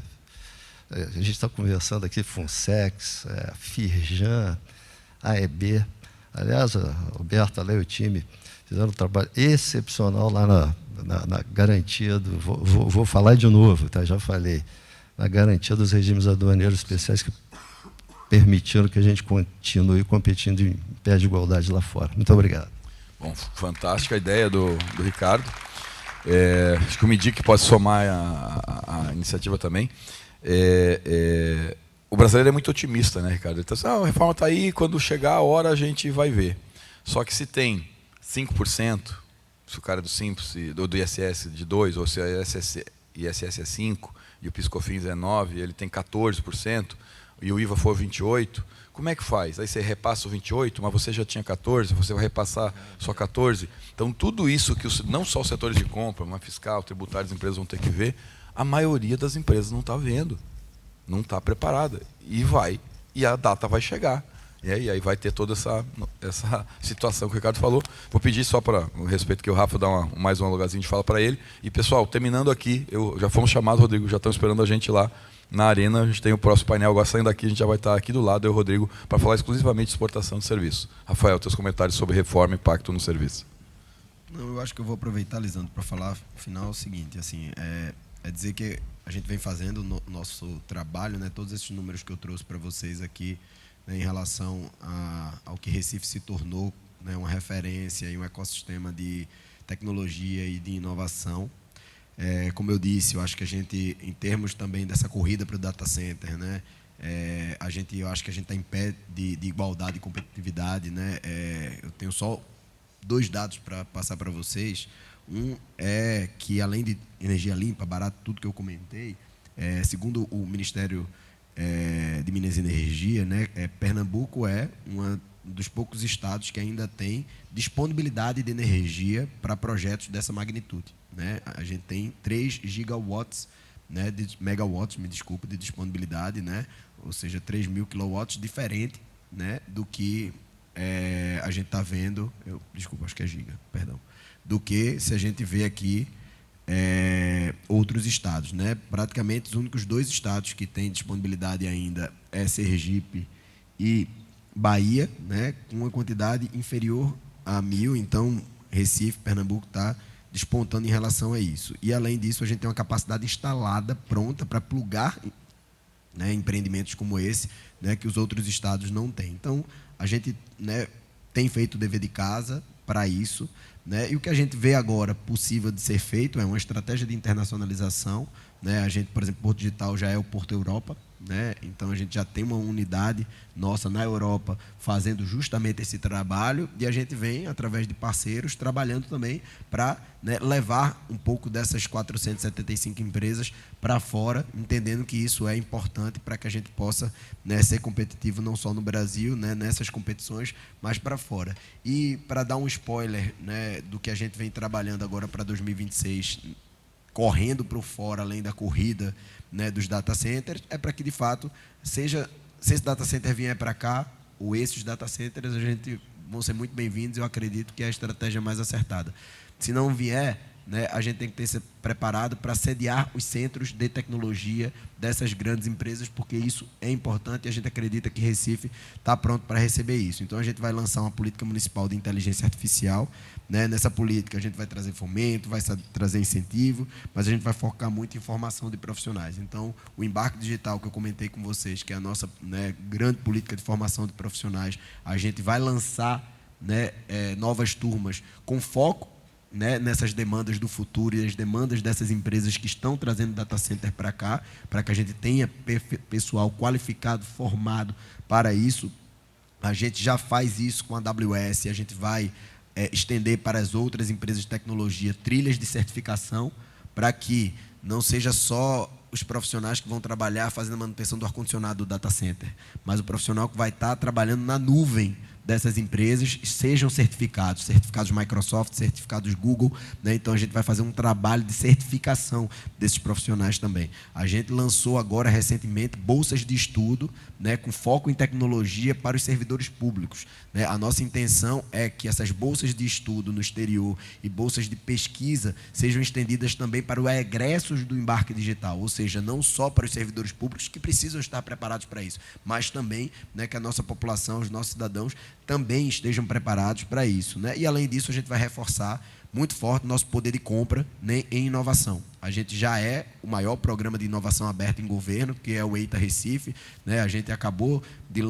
A gente está conversando aqui, Funsex, Firjan, AEB. Aliás, a Roberta e o time fizeram um trabalho excepcional lá na garantia do... Vou falar de novo, tá? Já falei. Na garantia dos regimes aduaneiros especiais que permitiram que a gente continue competindo em pé de igualdade lá fora. Muito obrigado.
Bom, fantástica a ideia do Ricardo. Acho que o MIDIC pode somar a iniciativa também. O brasileiro é muito otimista, né, Ricardo? Ele tá assim, a reforma está aí, quando chegar a hora a gente vai ver. Só que se tem 5%, se o cara do Simples, do ISS de 2%, ou se o ISS é 5%, e o PiscoFins é 9%, ele tem 14%, e o IVA for 28%, como é que faz? Aí você repassa o 28%, mas você já tinha 14%, você vai repassar só 14%. Então, tudo isso que não só os setores de compra, mas fiscal, tributário, as empresas vão ter que ver, a maioria das empresas não está vendo. Não está preparada. E a data vai chegar. E aí vai ter toda essa situação que o Ricardo falou. Vou pedir só para o respeito que o Rafa dá mais um lugarzinho de fala para ele. E, pessoal, terminando aqui, já fomos chamados, Rodrigo, já estão esperando a gente lá na arena. A gente tem o próximo painel, agora saindo daqui, a gente já vai estar aqui do lado, eu e o Rodrigo, para falar exclusivamente de exportação de serviço. Rafael, teus comentários sobre reforma e impacto no serviço.
Não, eu acho que eu vou aproveitar, Lisandro, para falar no final o seguinte, assim, dizer que a gente vem fazendo no nosso trabalho, né, todos esses números que eu trouxe para vocês aqui, né, em relação ao que Recife se tornou, né, uma referência e um ecossistema de tecnologia e de inovação. Como eu disse, eu acho que a gente, em termos também dessa corrida para o data center, né, eu acho que a gente está em pé de igualdade e competitividade, né. Eu tenho só 2 dados para passar para vocês. Um é que, além de energia limpa, barato, tudo que eu comentei, segundo o Ministério de Minas e Energia, né, Pernambuco é um dos poucos estados que ainda tem disponibilidade de energia para projetos dessa magnitude. Né? A gente tem 3 gigawatts, né, megawatts, me desculpa, de disponibilidade, né? Ou seja, 3.000 quilowatts, diferente, né, do que a gente está vendo, desculpa, acho que é giga, perdão, do que se a gente vê aqui outros estados, né? Praticamente os únicos 2 estados que têm disponibilidade ainda é Sergipe e Bahia, né? Com uma quantidade inferior a 1.000, então Recife, Pernambuco está despontando em relação a isso. E, além disso, a gente tem uma capacidade instalada, pronta para plugar, né, empreendimentos como esse, né, que os outros estados não têm. Então, a gente, né, tem feito o dever de casa para isso, né, e o que a gente vê agora possível de ser feito é uma estratégia de internacionalização, né. A gente, por exemplo, Porto Digital já é o Porto Europa, né, então a gente já tem uma unidade nossa na Europa fazendo justamente esse trabalho, e a gente vem, através de parceiros, trabalhando também para, né, levar um pouco dessas 475 empresas para fora, entendendo que isso é importante para que a gente possa, né, ser competitivo não só no Brasil, né, nessas competições, mas para fora. E para dar um spoiler, né, do que a gente vem trabalhando agora para 2026, correndo para o fora, além da corrida, né, dos data centers, é para que, de fato, se esse data center vier para cá, ou esses data centers, a gente vão ser muito bem-vindos, eu acredito que é a estratégia mais acertada. Se não vier, né, a gente tem que ter se preparado para sediar os centros de tecnologia dessas grandes empresas, porque isso é importante e a gente acredita que Recife está pronto para receber isso. Então, a gente vai lançar uma política municipal de inteligência artificial, né? Nessa política, a gente vai trazer fomento, vai trazer incentivo, mas a gente vai focar muito em formação de profissionais. Então, o embarque digital que eu comentei com vocês, que é a nossa, né, grande política de formação de profissionais, a gente vai lançar, né, novas turmas com foco, né, nessas demandas do futuro e as demandas dessas empresas que estão trazendo data center para cá, para que a gente tenha pessoal qualificado, formado para isso. A gente já faz isso com a AWS, a gente vai estender para as outras empresas de tecnologia trilhas de certificação, para que não seja só os profissionais que vão trabalhar fazendo a manutenção do ar-condicionado do data center, mas o profissional que vai estar trabalhando na nuvem dessas empresas sejam certificados Microsoft, certificados Google, né? Então a gente vai fazer um trabalho de certificação desses profissionais também. A gente lançou agora recentemente bolsas de estudo, né, com foco em tecnologia para os servidores públicos, né? A nossa intenção é que essas bolsas de estudo no exterior e bolsas de pesquisa sejam estendidas também para os egressos do embarque digital, ou seja, não só para os servidores públicos que precisam estar preparados para isso, mas também, né, que a nossa população, os nossos cidadãos também estejam preparados para isso, né? E, além disso, a gente vai reforçar muito forte o nosso poder de compra, né, em inovação. A gente já é o maior programa de inovação aberto em governo, que é o EITA Recife, né? A gente acabou de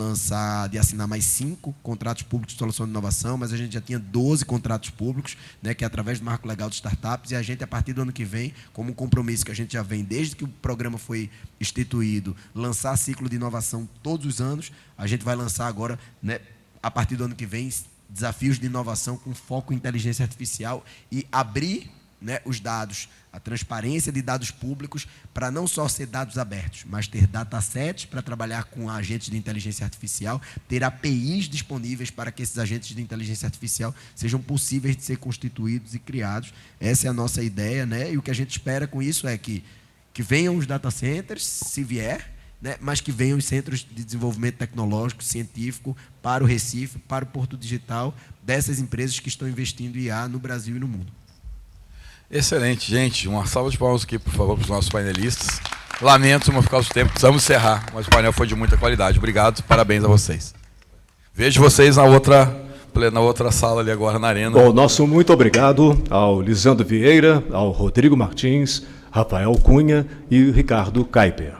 assinar mais 5 contratos públicos de solução de inovação, mas a gente já tinha 12 contratos públicos, né, que é através do Marco Legal de Startups, e a gente, a partir do ano que vem, como um compromisso que a gente já vem desde que o programa foi instituído, lançar ciclo de inovação todos os anos, a gente vai lançar agora, né, a partir do ano que vem, desafios de inovação com foco em inteligência artificial e abrir, né, os dados, a transparência de dados públicos para não só ser dados abertos, mas ter datasets para trabalhar com agentes de inteligência artificial, ter APIs disponíveis para que esses agentes de inteligência artificial sejam possíveis de ser constituídos e criados. Essa é a nossa ideia, né? E o que a gente espera com isso é que venham os data centers, se vier, né, mas que venham os centros de desenvolvimento tecnológico, científico, para o Recife, para o Porto Digital, dessas empresas que estão investindo em IA no Brasil e no mundo.
Excelente, gente. Uma salva de palmas aqui, por favor, para os nossos painelistas. Lamento, mas por causa do tempo, precisamos encerrar, mas o painel foi de muita qualidade. Obrigado, parabéns a vocês. Vejo vocês na outra sala ali agora, na arena.
Bom, nosso muito obrigado ao Lisandro Vieira, ao Rodrigo Martins, Rafael Cunha e Ricardo Kuyper.